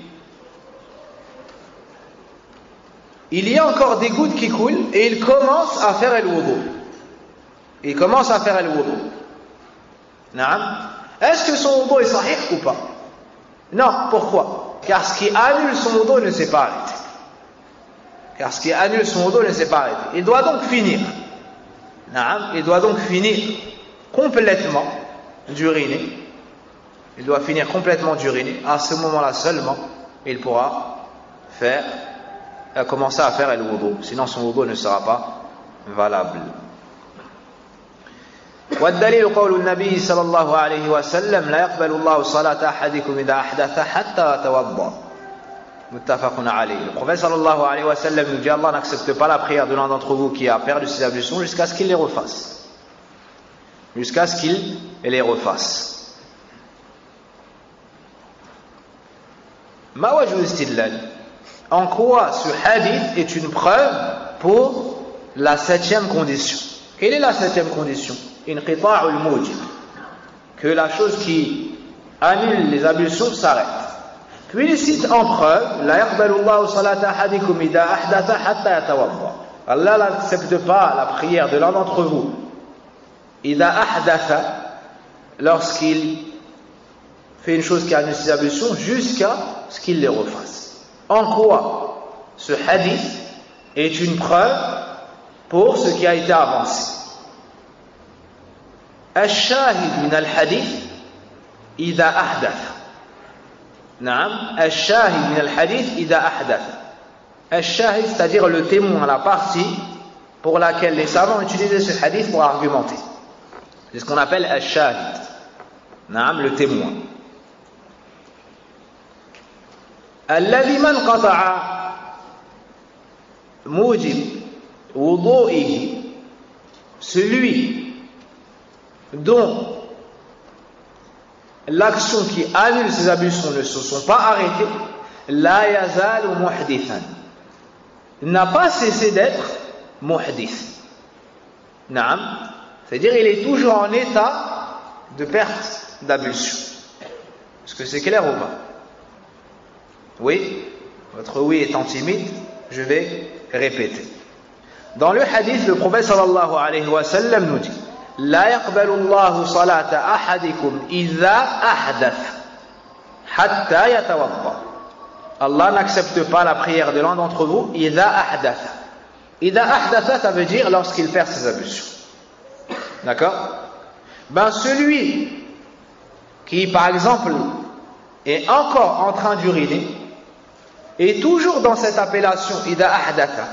Il y a encore des gouttes qui coulent et il commence à faire le wudu. Il commence à faire le wudu. Est-ce que son wudu est sahih ou pas? Non, pourquoi? Car ce qui annule son wudu ne s'est pas arrêté. Car ce qui annule son wudu ne s'est pas arrêté. Il doit donc finir. Il doit donc finir complètement d'uriner. Il doit finir complètement d'uriner. À ce moment-là seulement, il pourra commencer à faire le wudu. Sinon son wudu ne sera pas valable. والدليل قول النبي صلى الله عليه وسلم لا يقبل الله صلاة أحدكم إذا أحدث حتى يتوضأ متفق عليه. Le prophète sallallahu alayhi wa sallam nous dit Allah n'accepte pas la prière de l'un d'entre vous qui a perdu ses ablutions jusqu'à ce qu'il les refasse. Jusqu'à ce qu'il les refasse. Ma wajhu istidlal. En quoi ce hadith est une preuve pour la septième condition? Quelle est la septième condition? Inqita'u al-mujib. Que la chose qui annule les ablutions s'arrête. Puis il cite en preuve la yaqbalu Allahu salata ahadikum idha ahdatha hatta yatawadda. Allah n'accepte pas la prière de l'un d'entre vous idha ahdatha, lorsqu'il fait une chose qui annule ses ablutions jusqu'à ce qu'il les refasse. En quoi ce hadith est une preuve pour ce qui a été avancé? Al-shahid min al-hadith idha ahdatha. Al-shahid min al-hadith idha ahdatha. Al-shahid, c'est-à-dire le témoin, la partie pour laquelle les savants ont utilisé ce hadith pour argumenter. C'est ce qu'on appelle al-shahid. Le témoin. الذي من قطع موجب وضوئه, celui dont l'action qui annule ses ablutions ne se sont pas arrêtées, la yazalu muhdithan, n'a pas cessé d'être muhdith. C'est-à-dire il est toujours en état de perte d'ablution. Est-ce que c'est clair ou pas? Oui, votre oui étant timide, je vais répéter. Dans le hadith, le prophète sallallahu alayhi wa sallam nous dit لا يقبل الله صلاة أحدكم إذا أحدث حتى يتوضأ. Allah n'accepte pas la prière de l'un d'entre vous إذا أحدث. إذا أحدث, ça veut dire lorsqu'il perd ses ablutions. D'accord? Celui qui, par exemple, est encore en train d'uriner Et toujours dans cette appellation ida ahdatha,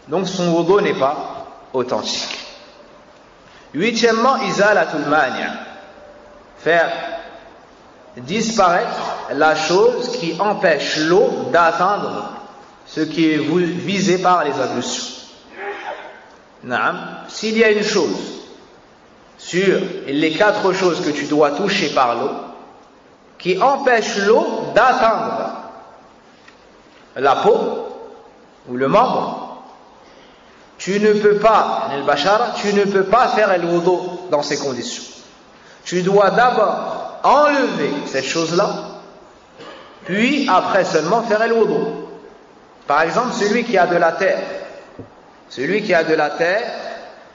donc son wudu n'est pas authentique. Huitièmement, izalatul mani', faire disparaître la chose qui empêche l'eau d'atteindre ce qui est visé par les ablutions. S'il y a une chose sur les 4 choses que tu dois toucher par l'eau qui empêche l'eau d'atteindre la peau ou le membre, tu ne peux pas faire el wudu dans ces conditions. Tu dois d'abord enlever cette chose-là, puis après seulement faire el wudu. Par exemple, celui qui a de la terre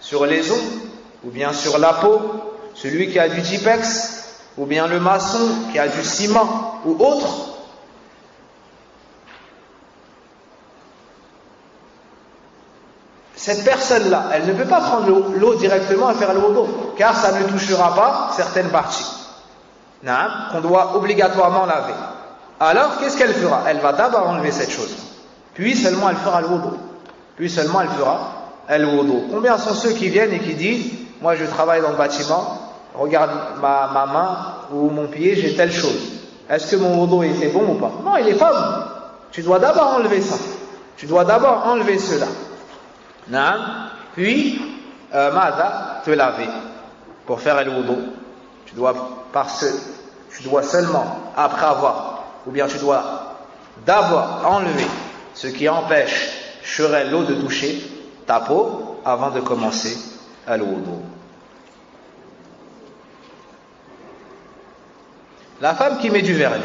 sur les os, ou bien sur la peau, celui qui a du Tipex, ou bien le maçon qui a du ciment ou autre, cette personne-là, elle ne peut pas prendre l'eau directement et faire le wudu, car ça ne touchera pas certaines parties qu'on doit obligatoirement laver. Alors, qu'est-ce qu'elle fera? Elle va d'abord enlever cette chose, puis seulement elle fera le wudu. Combien sont ceux qui viennent et qui disent, moi je travaille dans le bâtiment, regarde ma main ou mon pied, j'ai telle chose. Est-ce que mon wudu était bon ou pas? Non, il n'est pas bon. Tu dois d'abord enlever ça. Tu dois d'abord enlever cela. Puis, te laver pour faire le wudu. Tu dois seulement, après avoir, ou bien tu dois d'abord enlever ce qui empêcherait l'eau de toucher ta peau avant de commencer le wudu. La femme qui met du vernis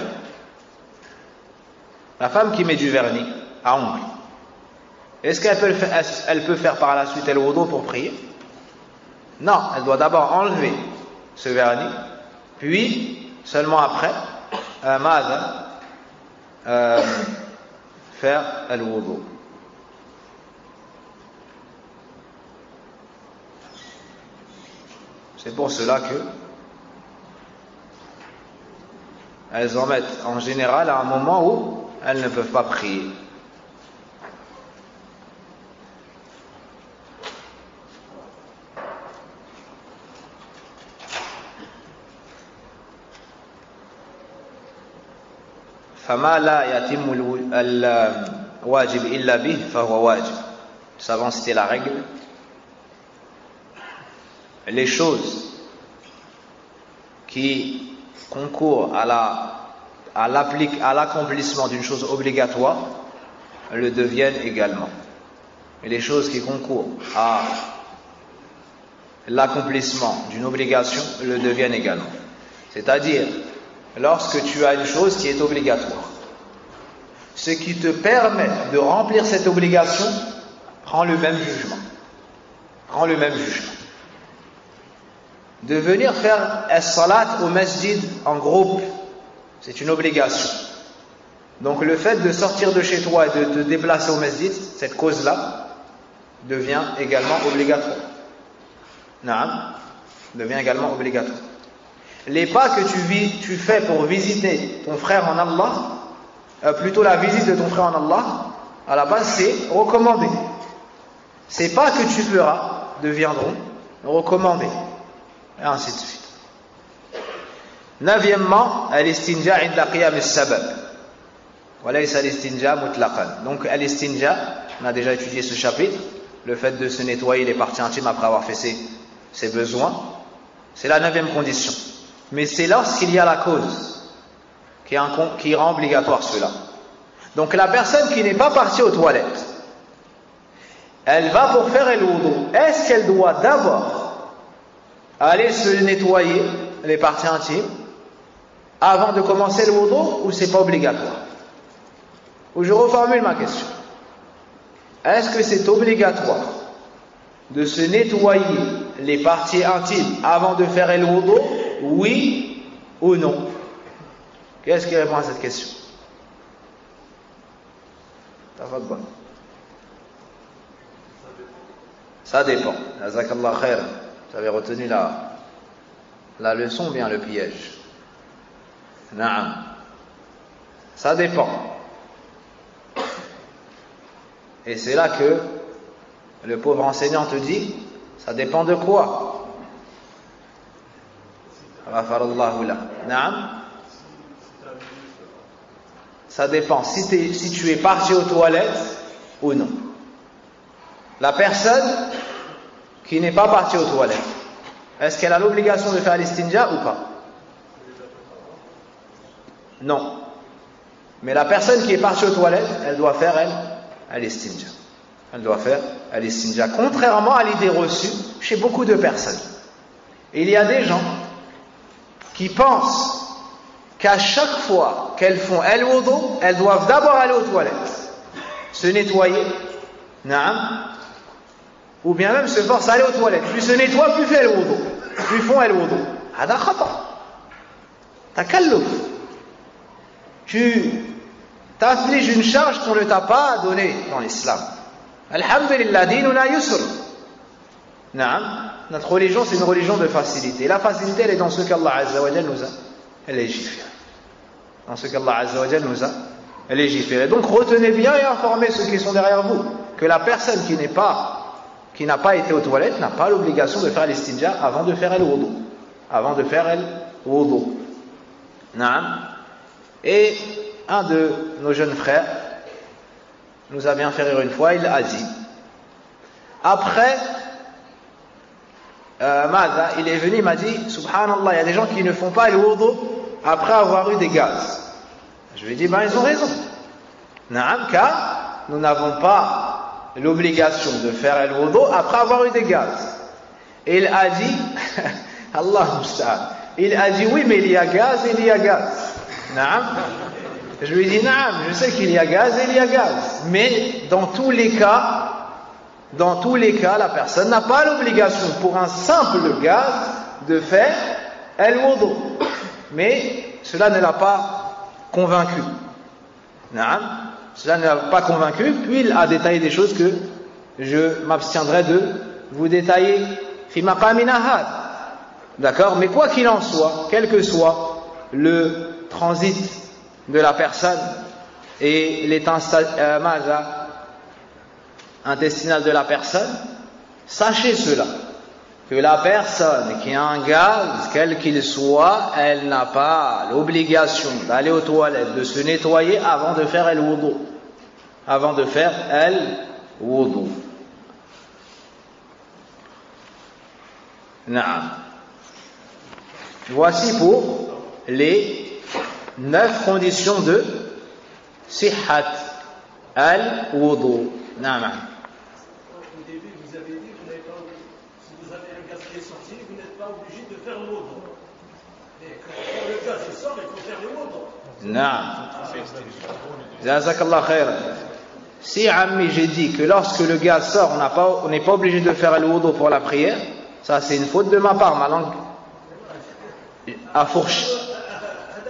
à ongles, est-ce qu'elle peut faire par la suite le wudu pour prier? Non, elle doit d'abord enlever ce vernis, puis seulement après faire le wudu. C'est pour cela que elles en mettent en général à un moment où elles ne peuvent pas prier. فما لا يتم الواجب إلا به فهو واجب. Nous savons, c'était la règle. Les choses qui concourent à l'accomplissement d'une chose obligatoire le deviennent également. Et les choses qui concourent à l'accomplissement d'une obligation le deviennent également. C'est-à-dire, lorsque tu as une chose qui est obligatoire, ce qui te permet de remplir cette obligation prend le même jugement. De venir faire as-salat au masjid en groupe, c'est une obligation. Donc le fait de sortir de chez toi et de te déplacer au masjid, cette cause-là devient également obligatoire. Les pas que tu fais pour visiter ton frère en Allah, plutôt la visite de ton frère en Allah, à la base c'est recommandé. Ces pas que tu feras deviendront recommandés. Et ainsi de suite. 9e, al-istinja inda qiyam as-sabab. Walaysa al-istinja mutlaqan. Donc al-istinja, on a déjà étudié ce chapitre, le fait de se nettoyer les parties intimes après avoir fait ses besoins, c'est la 9e condition. Mais c'est lorsqu'il y a la cause qui rend obligatoire cela. Donc la personne qui n'est pas partie aux toilettes, elle va pour faire le wudu. Est-ce qu'elle doit d'abord aller se nettoyer les parties intimes avant de commencer le wudu, ou c'est pas obligatoire? Ou je reformule ma question. Est-ce que c'est obligatoire de se nettoyer les parties intimes avant de faire le wudu? Oui ou non? Qu'est-ce qui répond à cette question? Ça dépend. Jazakallah khair. Vous avez retenu la leçon ou bien le piège? Naam. Ça dépend. Et c'est là que le pauvre enseignant te dit, ça dépend de quoi. Ça dépend si tu es parti aux toilettes ou non. La personne qui n'est pas partie aux toilettes, est-ce qu'elle a l'obligation de faire l'istinja ou pas? Non. Mais la personne qui est partie aux toilettes, elle doit faire l'istinja. Elle doit faire l'istinja. Contrairement à l'idée reçue chez beaucoup de personnes. Et il y a des gens qui pensent qu'à chaque fois qu'elles font al-wudu, elles doivent d'abord aller aux toilettes, se nettoyer, ou bien même se forcent à aller aux toilettes, puis se nettoient, puis font al-wudu, puis font al-wudu. Hada khata. Takalluf. Tu t'affliges une charge qu'on ne t'a pas donnée dans l'islam. Alhamdulillah, dinuna yusr. Notre religion, c'est une religion de facilité. La facilité, elle est dans ce qu'Allah Azza wa Jal nous a légiféré. Dans ce qu'Allah Azza wa Jal nous a légiféré. Donc retenez bien et informez ceux qui sont derrière vous que la personne qui n'a pas été aux toilettes n'a pas l'obligation de faire l'istinja avant de faire al-wudu. Avant de faire al-wudu. Et un de nos jeunes frères nous a bien fait rire une fois, il a dit, après il est venu, il m'a dit, subhanallah, il y a des gens qui ne font pas le wudu après avoir eu des gaz. Je lui ai dit, ils ont raison. Car nous n'avons pas l'obligation de faire le wudu après avoir eu des gaz. Et il a dit, Allah musta'an, il a dit, oui, mais il y a gaz et il y a gaz. Je lui ai dit, je sais qu'il y a gaz et il y a gaz. Mais dans tous les cas, la personne n'a pas l'obligation pour un simple gaz de faire al-wudu. Mais cela ne l'a pas convaincu. Cela ne l'a pas convaincu. Puis il a détaillé des choses que je m'abstiendrai de vous détailler. Fi maqamina had. D'accord? Mais quoi qu'il en soit, quel que soit le transit de la personne et l'état intestinal de la personne, sachez cela, que la personne qui a un gaz, quel qu'il soit, elle n'a pas l'obligation d'aller aux toilettes, de se nettoyer avant de faire al-wudu. Avant de faire al-wudu. Naam. Voici pour les 9 conditions de sihhat al-wudu. Naam. Au début, vous avez dit que si vous avez un gaz qui est sorti, vous n'êtes pas obligé de faire le wudu. Mais quand le gaz sort, il faut faire le wudu. Naam. Jazakallah khairan. Si, Ammi, j'ai dit que lorsque le gaz sort, on n'est pas obligé de faire le wudu pour la prière, ça c'est une faute de ma part, ma langue a fourché.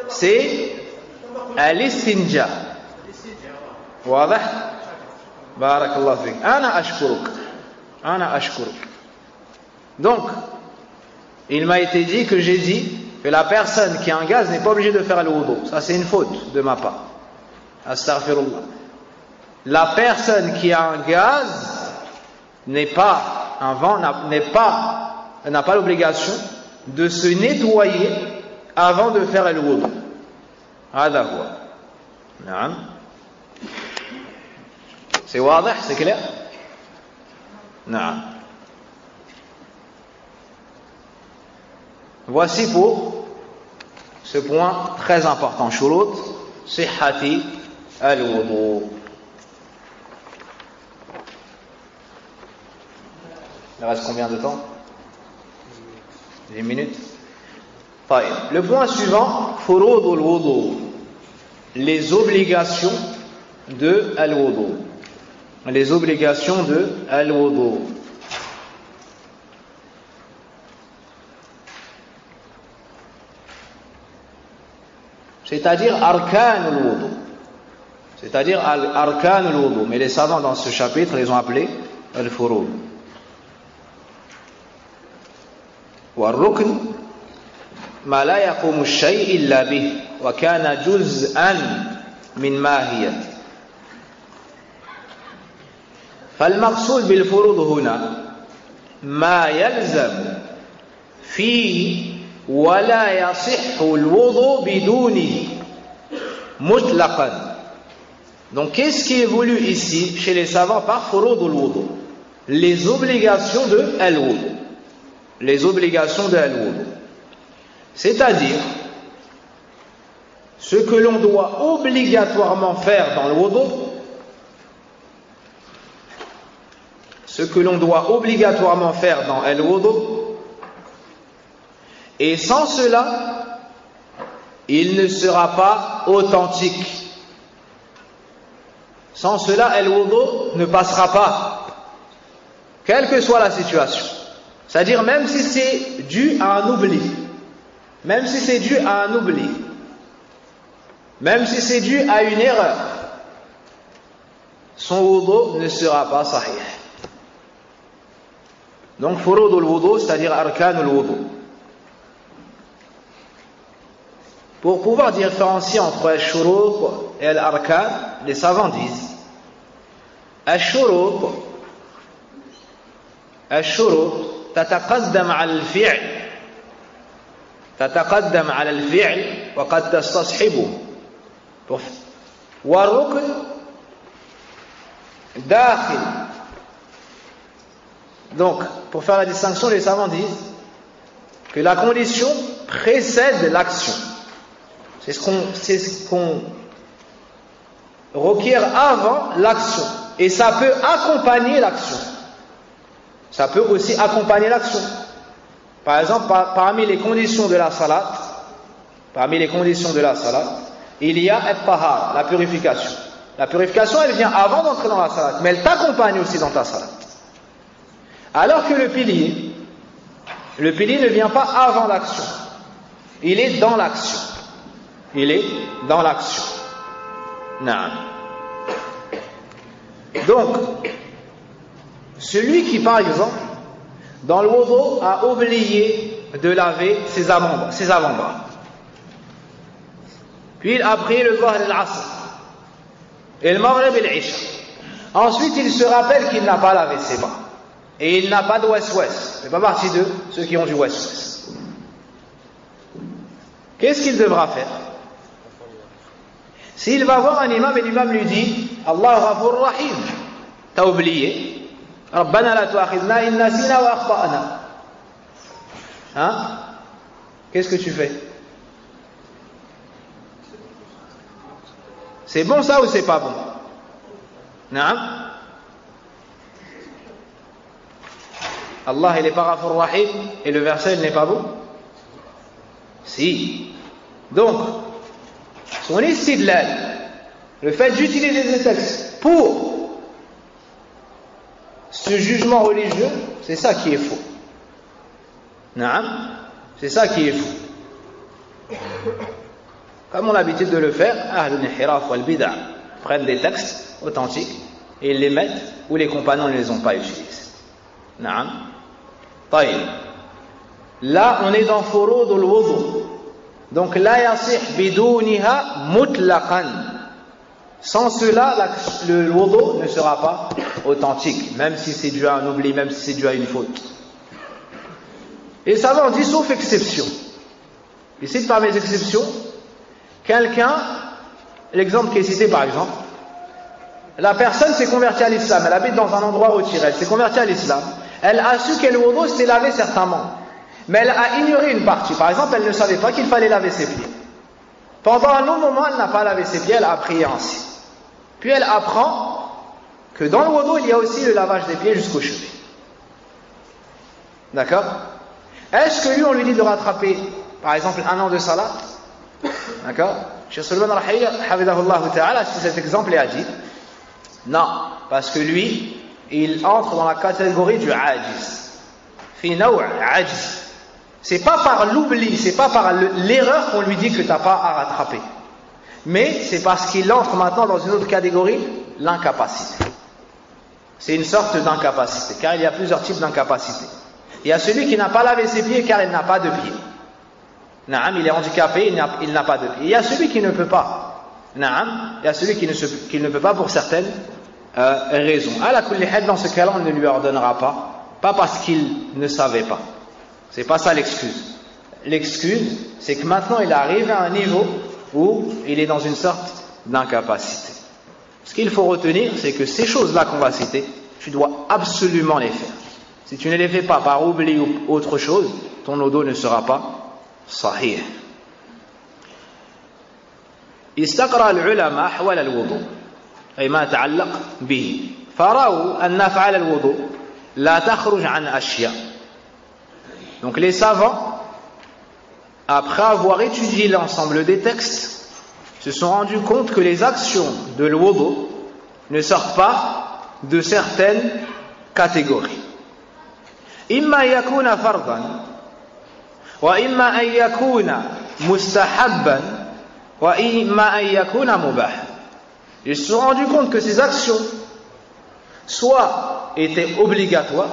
C'est al-istinja. واضح؟ بارك الله فيك. أنا أشكرك. Donc, il m'a été dit que j'ai dit que la personne qui a un gaz n'est pas obligée de faire le wudu. Ça c'est une faute de ma part. Astaghfirullah. La personne qui a un gaz n'a pas l'obligation de se nettoyer avant de faire le wudu. هذا هو. نعم. C'est واضح, c'est clair? نعم. Voici pour ce point très important, shurut sihhati al-wudu. Il reste combien de temps? 10 minutes. Le point suivant, furudul wudu, les obligations de al-wudu. Les obligations de al-wudu. C'est-à-dire arkan al-wudu. C'est-à-dire arkan al-wudu. Mais les savants dans ce chapitre les ont appelés al-furud. والركن ما لا يقوم الشيء إلا به وكان جزءا من ماهيته. فالمقصود بالفروض هنا ما يلزم فيه ولا يصح الوضوء بدونه مطلقا. Donc qu'est-ce qui est voulu ici chez les savants par furud al-wudu? Les obligations de al-wudu. Les obligations de al-wudu. C'est-à-dire ce que l'on doit obligatoirement faire dans le wudu, ce que l'on doit obligatoirement faire dans al-wudu, et sans cela, il ne sera pas authentique. Sans cela, al-wudu ne passera pas, quelle que soit la situation. C'est-à-dire même si c'est dû à un oubli, même si c'est dû à un oubli, même si c'est dû à une erreur, son wudu ne sera pas sahih. Donc furud al-wudu, c'est-à-dire arkan al-wudu. Pour pouvoir différencier entre al-shurut et al-arkan, les savants disent al-shurut تتقدم على الفعل تتقدم على الفعل وقد تستصحبه والركن داخل. Donc pour faire la distinction, les savants disent que la condition précède l'action. C'est ce qu'on requiert avant l'action. Et ça peut accompagner l'action. Ça peut aussi accompagner l'action. Par exemple, parmi les conditions de la salat, il y a at-tahara, la purification. La purification, elle vient avant d'entrer dans la salat, mais elle t'accompagne aussi dans ta salat. Alors que le pilier ne vient pas avant l'action. Il est dans l'action. Naam. Donc, celui qui, par exemple, dans le wudu a oublié de laver ses avant-bras, puis il a pris le Dhuhr et l'Asr, et le Maghrib et l'Isha. Ensuite, il se rappelle qu'il n'a pas lavé ses bras, et il n'a pas de wes-wes. Il ne fait pas partie de ceux qui ont du wes-wes. Qu'est-ce qu'il devra faire? S'il va voir un imam et l'imam lui dit Allahu Ghafur Rahim, t'as oublié, Rabbana la tu'akhidna in nasina wa akhta'na. Hein? Qu'est-ce que tu fais? C'est bon ça ou c'est pas bon? Naam? Allah il est pas Ghafur Rahim et le verset il n'est pas bon? Si. Donc, son istidlal, le fait d'utiliser ces textes pour ce jugement religieux, c'est ça qui est faux. Naam, c'est ça qui est faux. Comme on a l'habitude de le faire, Ahlul Inhiraf wal Bid'a prennent des textes authentiques et ils les mettent où les compagnons ne les ont pas utilisés. Naam. Taïb. Là, on est dans furud al-wudu. Donc, la yasih biduniha mutlaqan. Sans cela, le wudu ne sera pas authentique, même si c'est dû à un oubli, même si c'est dû à une faute. Et ça va, on dit sauf exception. Et c'est par mes exceptions, quelqu'un, l'exemple qui est cité par exemple, la personne s'est convertie à l'islam, elle habite dans un endroit retiré, elle s'est convertie à l'islam, elle a su qu'elle wudu c'était laver certains membres. Mais elle a ignoré une partie. Par exemple, elle ne savait pas qu'il fallait laver ses pieds. Pendant un long moment, elle n'a pas lavé ses pieds, elle a prié ainsi. Puis elle apprend que dans le wudu, il y a aussi le lavage des pieds jusqu'aux chevilles. D'accord? Est-ce que lui, on lui dit de rattraper, par exemple, un an de salat? D'accord? Cheikh Sulaiman Rahil, Hafidahullah Ta'ala, sur cet exemple, il a dit non, parce que lui, il entre dans la catégorie du ajiz. Fi naw' ajiz. C'est pas par l'oubli, c'est pas par l'erreur qu'on lui dit que tu n'as pas à rattraper. Mais c'est parce qu'il entre maintenant dans une autre catégorie, l'incapacité. C'est une sorte d'incapacité, car il y a plusieurs types d'incapacité. Il y a celui qui n'a pas lavé ses pieds car il n'a pas de pied. Naam, il est handicapé, il n'a pas de pied. Il y a celui qui ne peut pas. Naam, il y a celui qui ne peut pas pour certaines raison. Ala kulli hal, dans ce cas-là, on ne lui ordonnera pas parce qu'il ne savait pas. C'est pas ça l'excuse. L'excuse, c'est que maintenant il arrive à un niveau où il est dans une sorte d'incapacité. Ce qu'il faut retenir, c'est que ces choses-là qu'on va citer, tu dois absolument les faire. Si tu ne les fais pas par oubli ou autre chose, ton wudu ne sera pas sahih. استقرأ العلماء أحوال الوضوء أي ما يتعلق به فرأوا أن أفعال الوضوء لا تخرج عن أشياء. Donc les savants, après avoir étudié l'ensemble des textes, se sont rendus compte que les actions de l'wudu ne sortent pas de certaines catégories. إما يكون فرضا وإما أن يكون مستحبا وإما أن يكون مباحا. Ils se sont rendus compte que ces actions soit étaient obligatoires,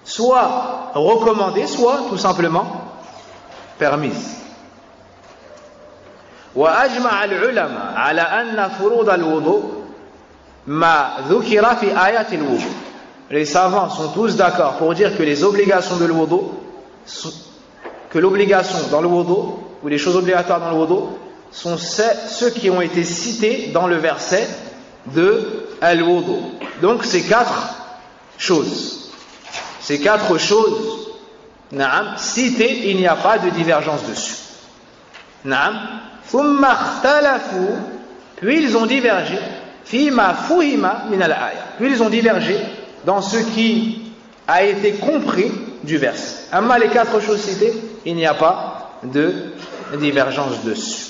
soit recommandées, soit tout simplement permises. وأجمع العلماء على أن فروض الوضوء ما ذكر في آيات الوضوء. Les savants sont tous d'accord pour dire que les obligations de l'wudu, que l'obligation dans le wudu, ou les choses obligatoires dans le wudu, sont ceux qui ont été cités dans le verset de al-wudu. Donc ces quatre choses. Ces quatre choses, na'am, citées, il n'y a pas de divergence dessus. Na'am. ثم اختلفوا, puis ils ont divergé, فيما فهم من الآية, puis ils ont divergé dans ce qui a été compris du verset. Amma les quatre choses citées, il n'y a pas de divergence dessus.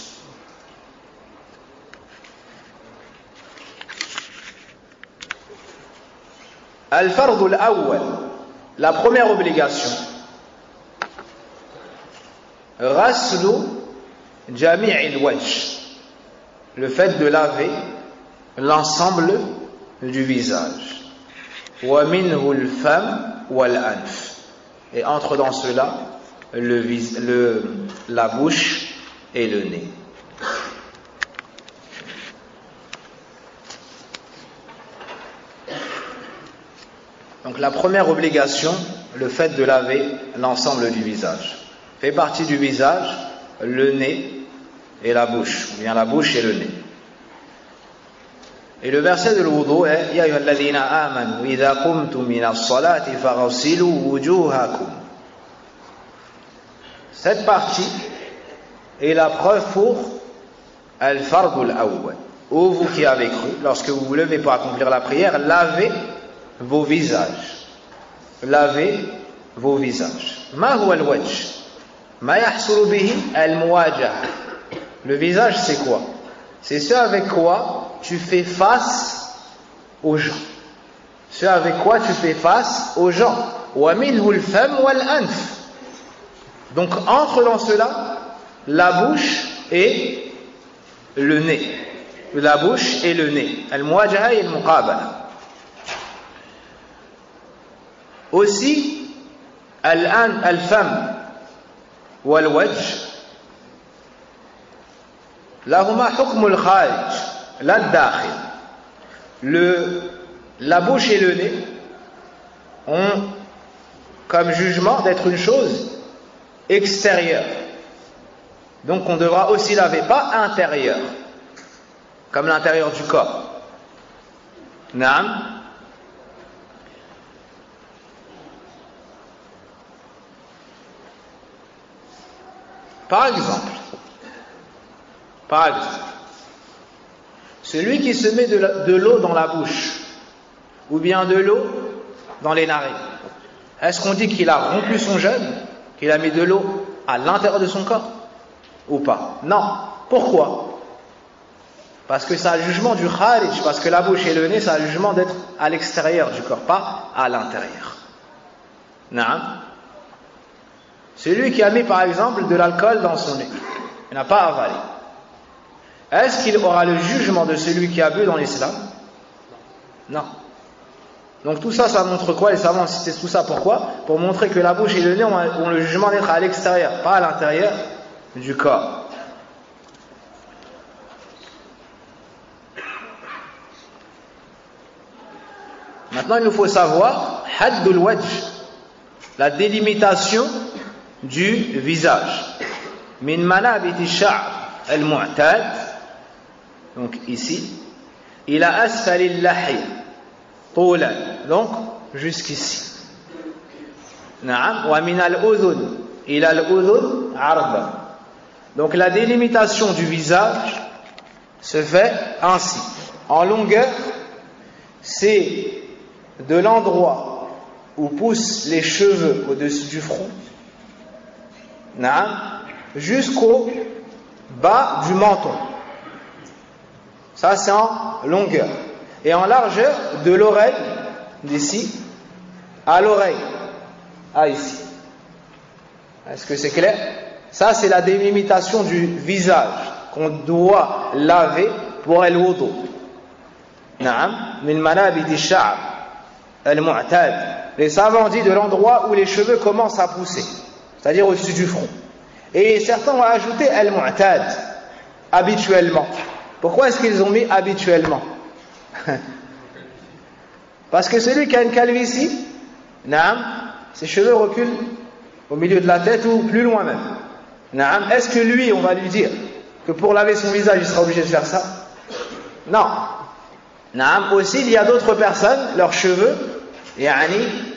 Al-Fardhu al-Awwal, la première obligation, Ghaslu Jami' al-Wajh, le fait de laver l'ensemble du visage. Wa minhu al-fam wal-anf, et entre dans cela la bouche et le nez. Donc la première obligation, le fait de laver l'ensemble du visage. Fait partie du visage le nez et la bouche, ou bien la bouche et le nez. Et le verset de l'wudu est Ya ayyuhalladhina amanu idha qumtum minas salati faghsilu wujuhakum. Cette partie est la preuve pour al-fardhu al-awwal. Ô vous qui avez cru, lorsque vous vous levez pour accomplir la prière, lavez vos visages. Lavez vos visages. Ma huwa al-wajh? Ma yahsulu bihi al-muwajaha. Le visage, c'est quoi? C'est ce avec quoi tu fais face aux gens. Ce avec quoi tu fais face aux gens. Wa minhu al-fam wal-anf. Donc entre dans cela la bouche et le nez. La bouche et le nez. Al-muwajaha et al-muqabala. Aussi al-fam wal-wajh lahuma hukm al-kharij la dakhil. La bouche et le nez ont comme jugement d'être une chose extérieure. Donc on devra aussi laver, pas intérieur, comme l'intérieur du corps. Naam. Par exemple, celui qui se met de l'eau dans la bouche, ou bien de l'eau dans les narines, est-ce qu'on dit qu'il a rompu son jeûne, qu'il a mis de l'eau à l'intérieur de son corps, ou pas? Non. Pourquoi? Parce que c'est un jugement du kharij, parce que la bouche et le nez, c'est un jugement d'être à l'extérieur du corps, pas à l'intérieur. Naam. Celui qui a mis par exemple de l'alcool dans son nez, il n'a pas avalé. Est-ce qu'il aura le jugement de celui qui a bu dans l'islam? Non. Donc tout ça, ça montre quoi? Les savants citaient tout ça pourquoi? Pour montrer que la bouche et le nez ont le jugement d'être à l'extérieur, pas à l'intérieur du corps. Maintenant, il nous faut savoir haddul wajh, la délimitation du visage. Min manabiti sha'r al-mu'tad, donc ici, ila asfali al-lahya tulan, donc jusqu'ici. Na'am, wa min al-udhun ila al-udhun 'ardan. Donc la délimitation du visage se fait ainsi. En longueur, c'est de l'endroit où poussent les cheveux au-dessus du front, jusqu'au bas du menton. Ça, c'est en longueur. Et en largeur, de l'oreille, d'ici, à l'oreille, à ici. Est-ce que c'est clair? Ça, c'est la délimitation du visage qu'on doit laver pour el wudu. Min manabiti sha'r al-mu'tad. Les savants disent de l'endroit où les cheveux commencent à pousser, c'est-à-dire au-dessus du front. Et certains ont ajouté al-mu'tad, habituellement. Pourquoi est-ce qu'ils ont mis habituellement? Parce que celui qui a une calvitie, ses cheveux reculent au milieu de la tête ou plus loin même. Est-ce que lui, on va lui dire que pour laver son visage, il sera obligé de faire ça? Non. Aussi, il y a d'autres personnes, leurs cheveux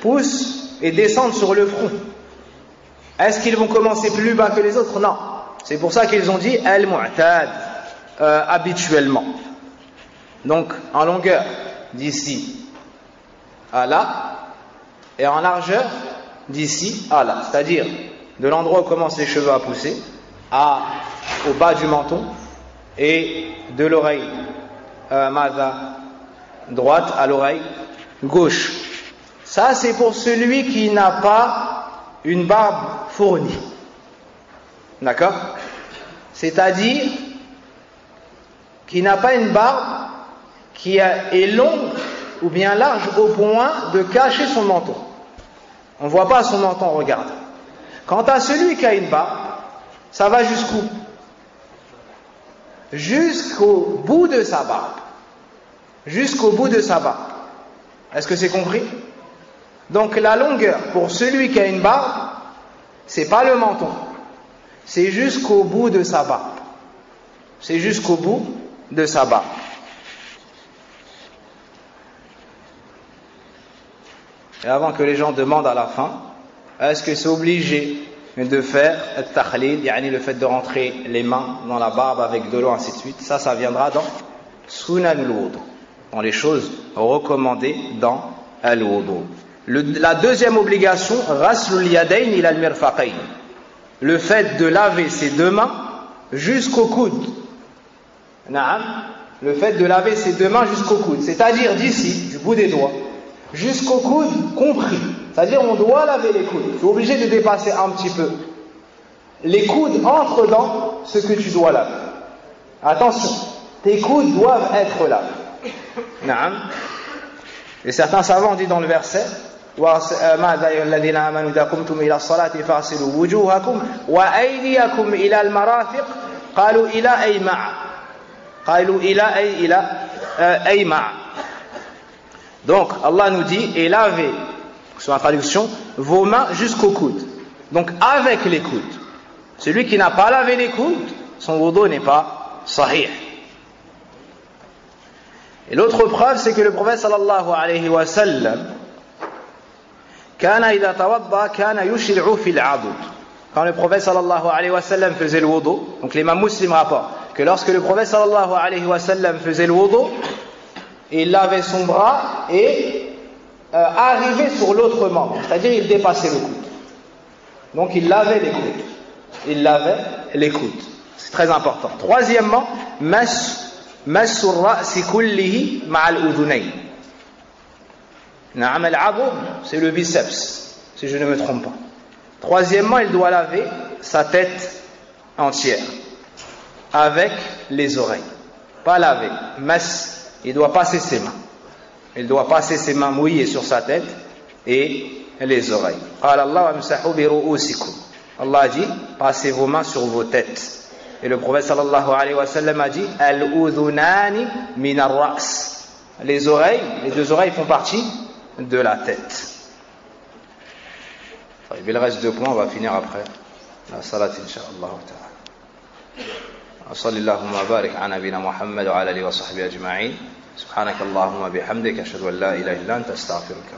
poussent et descendent sur le front. Est-ce qu'ils vont commencer plus bas que les autres? Non. C'est pour ça qu'ils ont dit al-mu'tad, habituellement. Donc, en longueur, d'ici à là, et en largeur, d'ici à là. C'est-à-dire, de l'endroit où commencent les cheveux à pousser, au bas du menton, et de l'oreille droite à l'oreille gauche. Ça, c'est pour celui qui n'a pas une barbe fournie. D'accord? C'est-à-dire qui n'a pas une barbe qui est longue ou bien large au point de cacher son menton. On ne voit pas son menton, regarde. Quant à celui qui a une barbe, ça va jusqu'où? Jusqu'au bout de sa barbe. Jusqu'au bout de sa barbe. Est-ce que c'est compris? Donc la longueur pour celui qui a une barbe, c'est pas le menton, c'est jusqu'au bout de sa barbe. C'est jusqu'au bout de sa barbe. Et avant que les gens demandent à la fin, est-ce que c'est obligé de faire al-takhlil, le fait de rentrer les mains dans la barbe avec de l'eau, ainsi de suite? Ça viendra dans sunan al-wudu, dans les choses recommandées dans al-wudu. La deuxième obligation, ghaslul yadayn ila al-mirfaqayn, le fait de laver ses deux mains jusqu'au coude. Le fait de laver ses deux mains jusqu'au coude, c'est-à-dire d'ici, du bout des doigts, jusqu'au coude compris. C'est-à-dire on doit laver les coudes. Tu es obligé de dépasser un petit peu. Les coudes entrent dans ce que tu dois laver. Attention, tes coudes doivent être lavés. Et certains savants disent dans le verset ماذا أيها الذين آمنوا إذا قمتم إلى الصلاة فاغسلوا وجوهكم وأيديكم إلى المرافق قالوا إلى أي مع قالوا إلى أي مع. Donc Allah nous dit et lavez, sur la traduction, vos mains jusqu'au coude. Donc avec les coudes. Celui qui n'a pas lavé les coudes, son wudu n'est pas sahih. Et l'autre preuve, c'est que le prophète sallallahu alayhi wa sallam, kana idha tawadda kana yushri'u fil 'adud. Quand le prophète sallallahu alayhi wa sallam faisait le wudu, donc l'imam Muslim rapporte que lorsque le prophète sallallahu alayhi wa sallam faisait le wudu, il lavait son bras et arrivait sur l'autre membre, c'est-à-dire il dépassait le coude. Donc il lavait les coudes. Il lavait les coudes. C'est très important. Troisièmement, massu ar-ra'si kullihi ma'a al-udhunayn. Na'am al-'adud, c'est le biceps, si je ne me trompe pas. Troisièmement, il doit laver sa tête entière avec les oreilles. Pas laver, mas, il doit passer ses mains. Il doit passer ses mains mouillées sur sa tête et les oreilles. Qala Allah wamsahu bi ru'usikum. Allah dit, passez vos mains sur vos têtes. Et le prophète sallallahu alayhi wa sallam a dit, al-udhunani min ar-ra's. Les oreilles, les deux oreilles font partie de la tête. Il reste 2 points, on va finir après la salat incha'Allah ta'ala. وصلى اللهم وبارك على نبينا محمد وعلى اله وصحبه اجمعين سبحانك اللهم وبحمدك اشهد ان لا اله الا انت استغفرك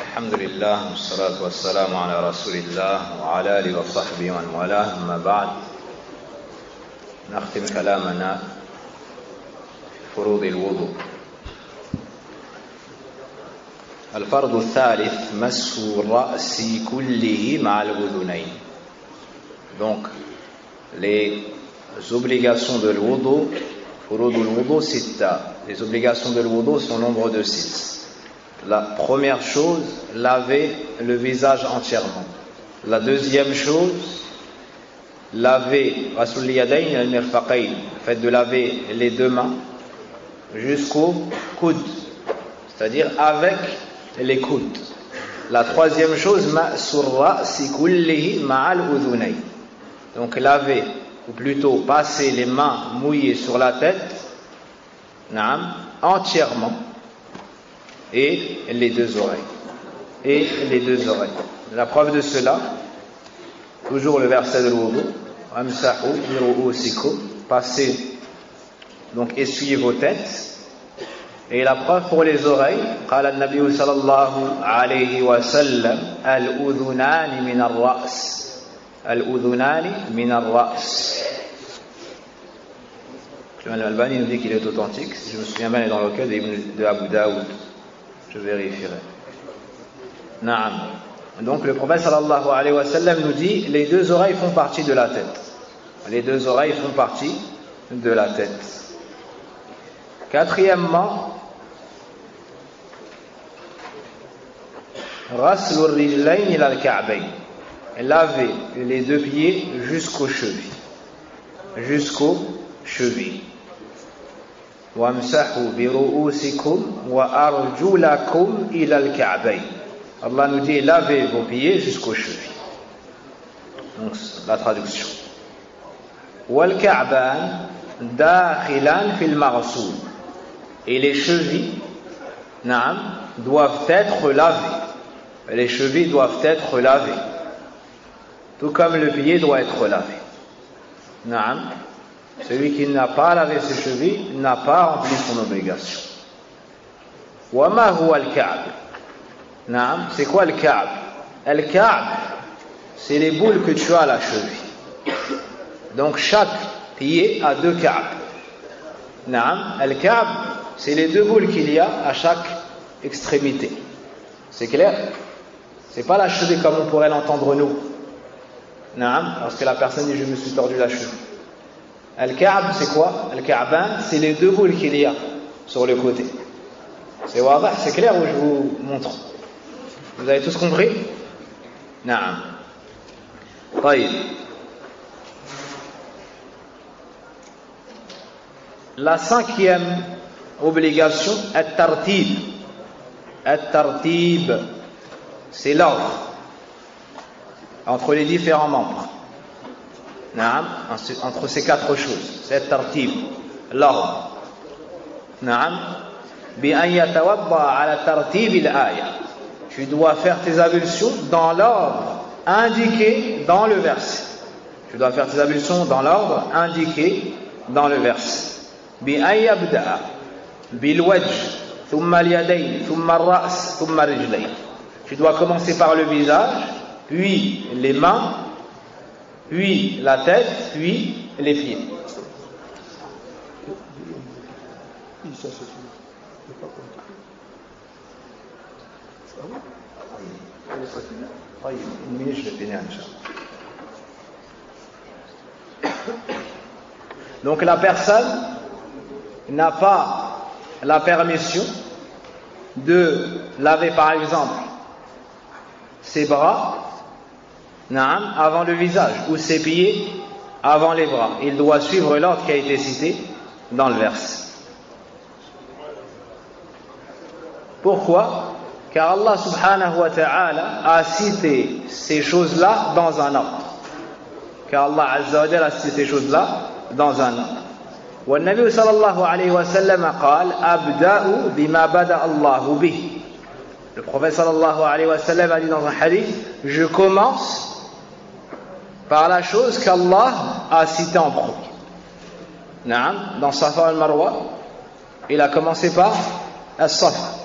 الحمد لله والصلاة والسلام على رسول الله وعلى آله وصحبه ومن والاه أما بعد نختم كلامنا في فروض الوضوء. الفرض الثالث مسح الرأس كله مع الأذنين. Donc les obligations de l'wudu, furud al-wudu sitta. Les obligations de l'wudu sont nombre de 6. La première chose, laver le visage entièrement. La deuxième chose, laver rasul yadayn al-mirfaqayn, le fait de laver les 2 mains jusqu'au coude, c'est-à-dire avec les coudes. La troisième chose, ma'sur ra'si kullihi ma'al udhunayn. Donc laver, ou plutôt passer les mains mouillées sur la tête, entièrement, et les 2 oreilles. Et les 2 oreilles. La preuve de cela, toujours le verset de l'wudu, amsahu bi ru'usikum, passez, donc essuyez vos têtes. Et la preuve pour les oreilles, قال النبي صلى الله عليه وسلم الأذنان من الرأس الأذنان من الرأس. L'imam Al-Albani nous dit qu'il est authentique. Si je me souviens bien, il est dans le recueil de Abu Daoud. Je vérifierai. Naam. Donc le prophète sallallahu alayhi wa sallam nous dit les 2 oreilles font partie de la tête. Les 2 oreilles font partie de la tête. Quatrièmement, raslur rijlayn ila al-ka'bayn. Laver les 2 pieds jusqu'aux chevilles. Jusqu'aux chevilles. وَامْسَحُوا بِرُؤُوسِكُمْ وَأَرْجُلَكُمْ إِلَى الْكَعْبَيْنِ. Allah nous dit lavez vos pieds jusqu'aux chevilles. Donc la traduction. وَالْكَعْبَانِ دَاخِلًا فِي الْمَغْسُولِ. Et les chevilles, doivent être lavées. Les chevilles doivent être lavées. Tout comme le pied doit être lavé. Celui qui n'a pas lavé ses chevilles n'a pas rempli son obligation. وَمَا هُوَ الْكَعْبِ. C'est quoi le ka'b? Le ka'b, c'est les boules que tu as à la cheville. Donc chaque pied a 2 ka'b. Le ka'b, c'est les 2 boules qu'il y a à chaque extrémité. C'est clair? C'est pas la cheville comme on pourrait l'entendre nous. Parce que la personne dit je me suis tordu la cheville. Al-Ka'b, c'est quoi? Al-Ka'ban, c'est les 2 boules qu'il y a sur le côté. C'est wadah, c'est clair où je vous montre? Vous avez tous compris? Naam. طيب. La 5e obligation, at-tartib. At-tartib, c'est l'ordre entre les différents membres. Entre ces 4 choses, c'est tartib, l'ordre. بأن يتوضأ على ترتيب الآية. Tu dois faire tes ablutions dans l'ordre indiqué dans le verset. Tu dois faire tes ablutions dans l'ordre indiqué dans le verset. بأن يبدأ بالوجه ثم اليدين ثم الرأس ثم الرجلين. Tu dois commencer par le visage, puis les mains, puis la tête, puis les pieds. Une minute, je vais finir, Inch'Allah. Donc la personne n'a pas la permission de laver par exemple ses bras avant le visage ou ses pieds avant les bras. Il doit suivre l'ordre qui a été cité dans le verset. Pourquoi? Car Allah subhanahu wa ta'ala a cité ces choses-là dans un ordre. Car Allah azza wa jalla a cité ces choses-là dans un ordre. والنبي صلى الله عليه وسلم قال أبدأ بما بدأ الله به. Le prophète sallallahu alayhi wa sallam a dit dans un hadith, je commence par la chose qu'Allah a citée en premier. Naam, dans Safa al-Marwa, il a commencé par As-Safa.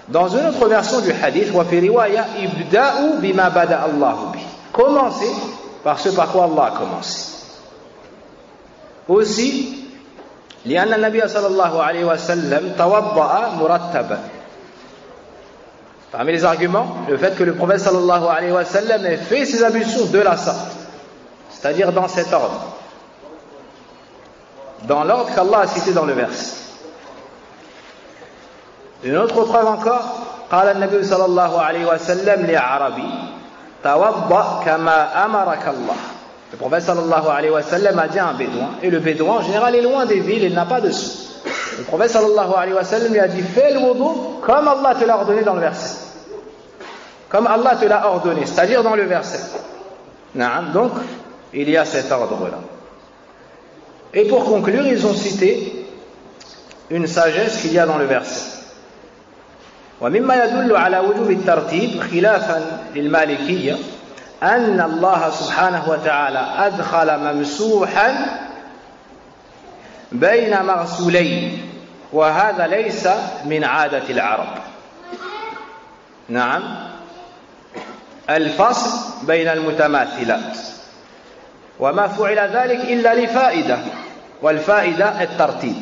Dans une autre version du hadith, wa fi riwaya ibda'u bima bada Allahu bi. Commencez par ce par quoi Allah a commencé. Aussi, لأن النبي صلى الله عليه وسلم توضأ مرتبا. Parmi les arguments, le fait que le prophète sallallahu alayhi wa sallam ait fait ses ablutions de la sorte, c'est-à-dire dans cet ordre, dans l'ordre qu'Allah a cité dans le verset. Une autre preuve encore, قال النبي صلى الله عليه وسلم لعربي توضأ كما أمرك الله. Le prophète sallallahu alayhi wa sallam a dit à un bédouin, et le bédouin en général est loin des villes, il n'a pas de sous. Le prophète sallallahu alayhi wa sallam lui a dit, fais le wudu comme Allah te l'a ordonné dans le verset. Comme Allah te l'a ordonné, c'est-à-dire dans le verset. Donc, il y a cet ordre-là. Et pour conclure, ils ont cité une sagesse qu'il y a dans le verset. ومما يدل على وجوب الترتيب خلافا للمالكية أن الله سبحانه وتعالى أدخل ممسوحا بين مغسولين وهذا ليس من عادة العرب. نعم الفصل بين المتماثلات وما فعل ذلك إلا لفائدة والفائدة الترتيب.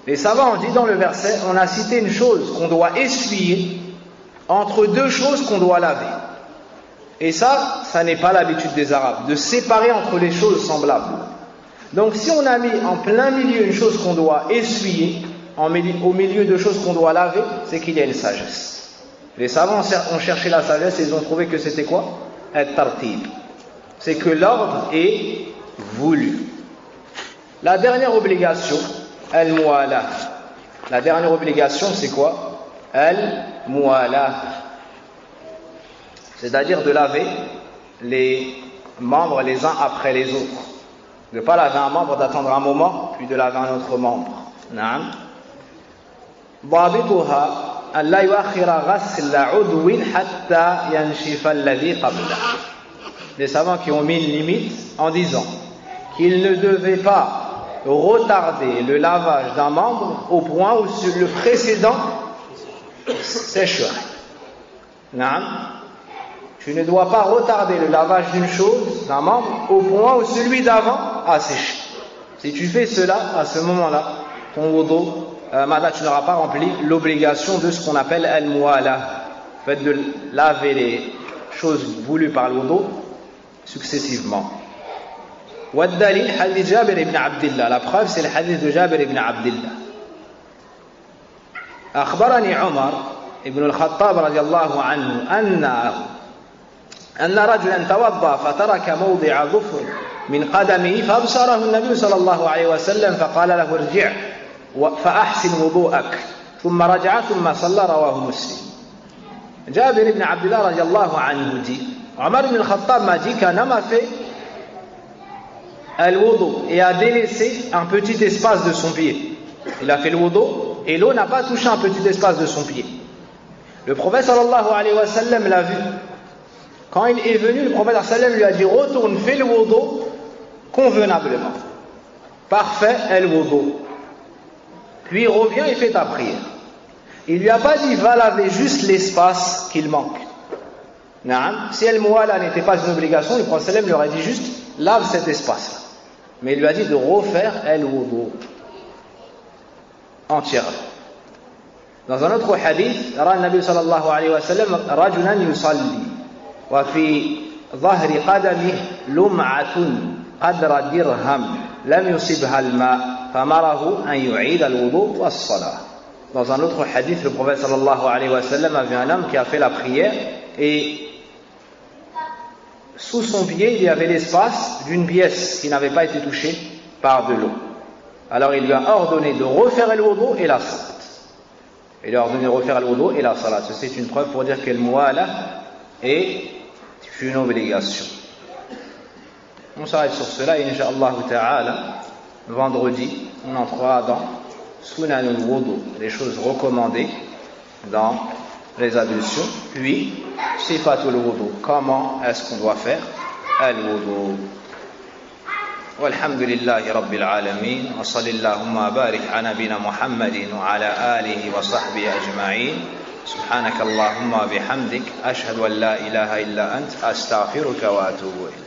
Les savants ont dit dans le verset, on a cité une chose qu'on doit essuyer entre deux choses qu'on doit laver. Et ça n'est pas l'habitude des Arabes, de séparer entre les choses semblables. Donc si on a mis en plein milieu une chose qu'on doit essuyer, au milieu de choses qu'on doit laver, c'est qu'il y a une sagesse. Les savants ont cherché la sagesse et ils ont trouvé que c'était quoi? At-tartib. C'est que l'ordre est voulu. La dernière obligation, al-mu'ala. La dernière obligation, c'est quoi? Al-mu'ala. C'est-à-dire de laver les membres les uns après les autres. De ne pas laver un membre, d'attendre un moment, puis de laver un autre membre. Naam. ضابطها أن لا يؤخر غسل عضو حتى ينشف الذي قبله. Les savants qui ont mis une limite en disant qu'ils ne devaient pas retarder le lavage d'un membre au point où le précédent sécherait. Naam. Tu ne dois pas retarder le lavage d'une chose, d'un membre, au point où celui d'avant a séché. Si tu fais cela, à ce moment-là, ton wudu, tu n'auras pas rempli l'obligation de ce qu'on appelle al-mu'ala, le fait de laver les choses voulues par le wudu successivement. والدليل حديث جابر بن عبد الله. La preuve, c'est le hadith de Jabir ibn Abdillah. أخبرني عمر ابن الخطاب رضي الله عنه أن رجلا توضأ فترك موضع ظفر من قدمه فأبصره النبي صلى الله عليه وسلم فقال له ارجع فأحسن وضوءك ثم رجع ثم صلى. رواه مسلم. Jabir ibn Abdillah radiallahu anhu dit, Omar ibn al-Khattab m'a dit qu'un homme a fait al-wudu et a délaissé un petit espace de son pied. Il a fait le wudu et l'eau n'a pas touché un petit espace de son pied. Le prophète sallallahu alayhi wa sallam l'a vu. Quand il est venu, le prophète sallallahu alayhi wa sallam lui a dit, retourne, fais le wudu convenablement. Parfait, al-wudu. Puis reviens et fais ta prière. Il lui a pas dit, va laver juste l'espace qu'il manque. Naam. Si al-mu'ala n'était pas une obligation, le prophète sallallahu alayhi wa sallam lui aurait dit juste, lave cet espace-là. Mais il lui a dit de refaire al-wudu entièrement. Dans un autre hadith, رأى النبي صلى الله عليه وسلم رجلا يصلي وفي ظهر قدمه لمعة قدر درهم لم يصبها الماء فأمره أن يعيد الوضوء والصلاة. Dans un autre hadith, le prophète sallallahu alayhi wa sallam a vu un homme qui a fait la prière et sous son pied il y avait l'espace d'une pièce qui n'avait pas été touchée par de l'eau. Alors il lui a ordonné de refaire le wudu et la salat. Il lui a ordonné de refaire le wudu et la salat. C'est une preuve pour dire que le mu'ala est une obligation. On s'arrête sur cela et incha'Allah ta'ala vendredi, on entrera dans Sunanul Wudu, les choses recommandées dans les ablutions, puis Sifatul Wudu, comment est-ce qu'on doit faire Al-Wudu. والحمد لله رب العالمين وصلى اللهم وبارك على نبينا محمد وعلى آله وصحبه أجمعين سبحانك اللهم وبحمدك أشهد أن لا إله إلا أنت أستغفرك وأتوب إليك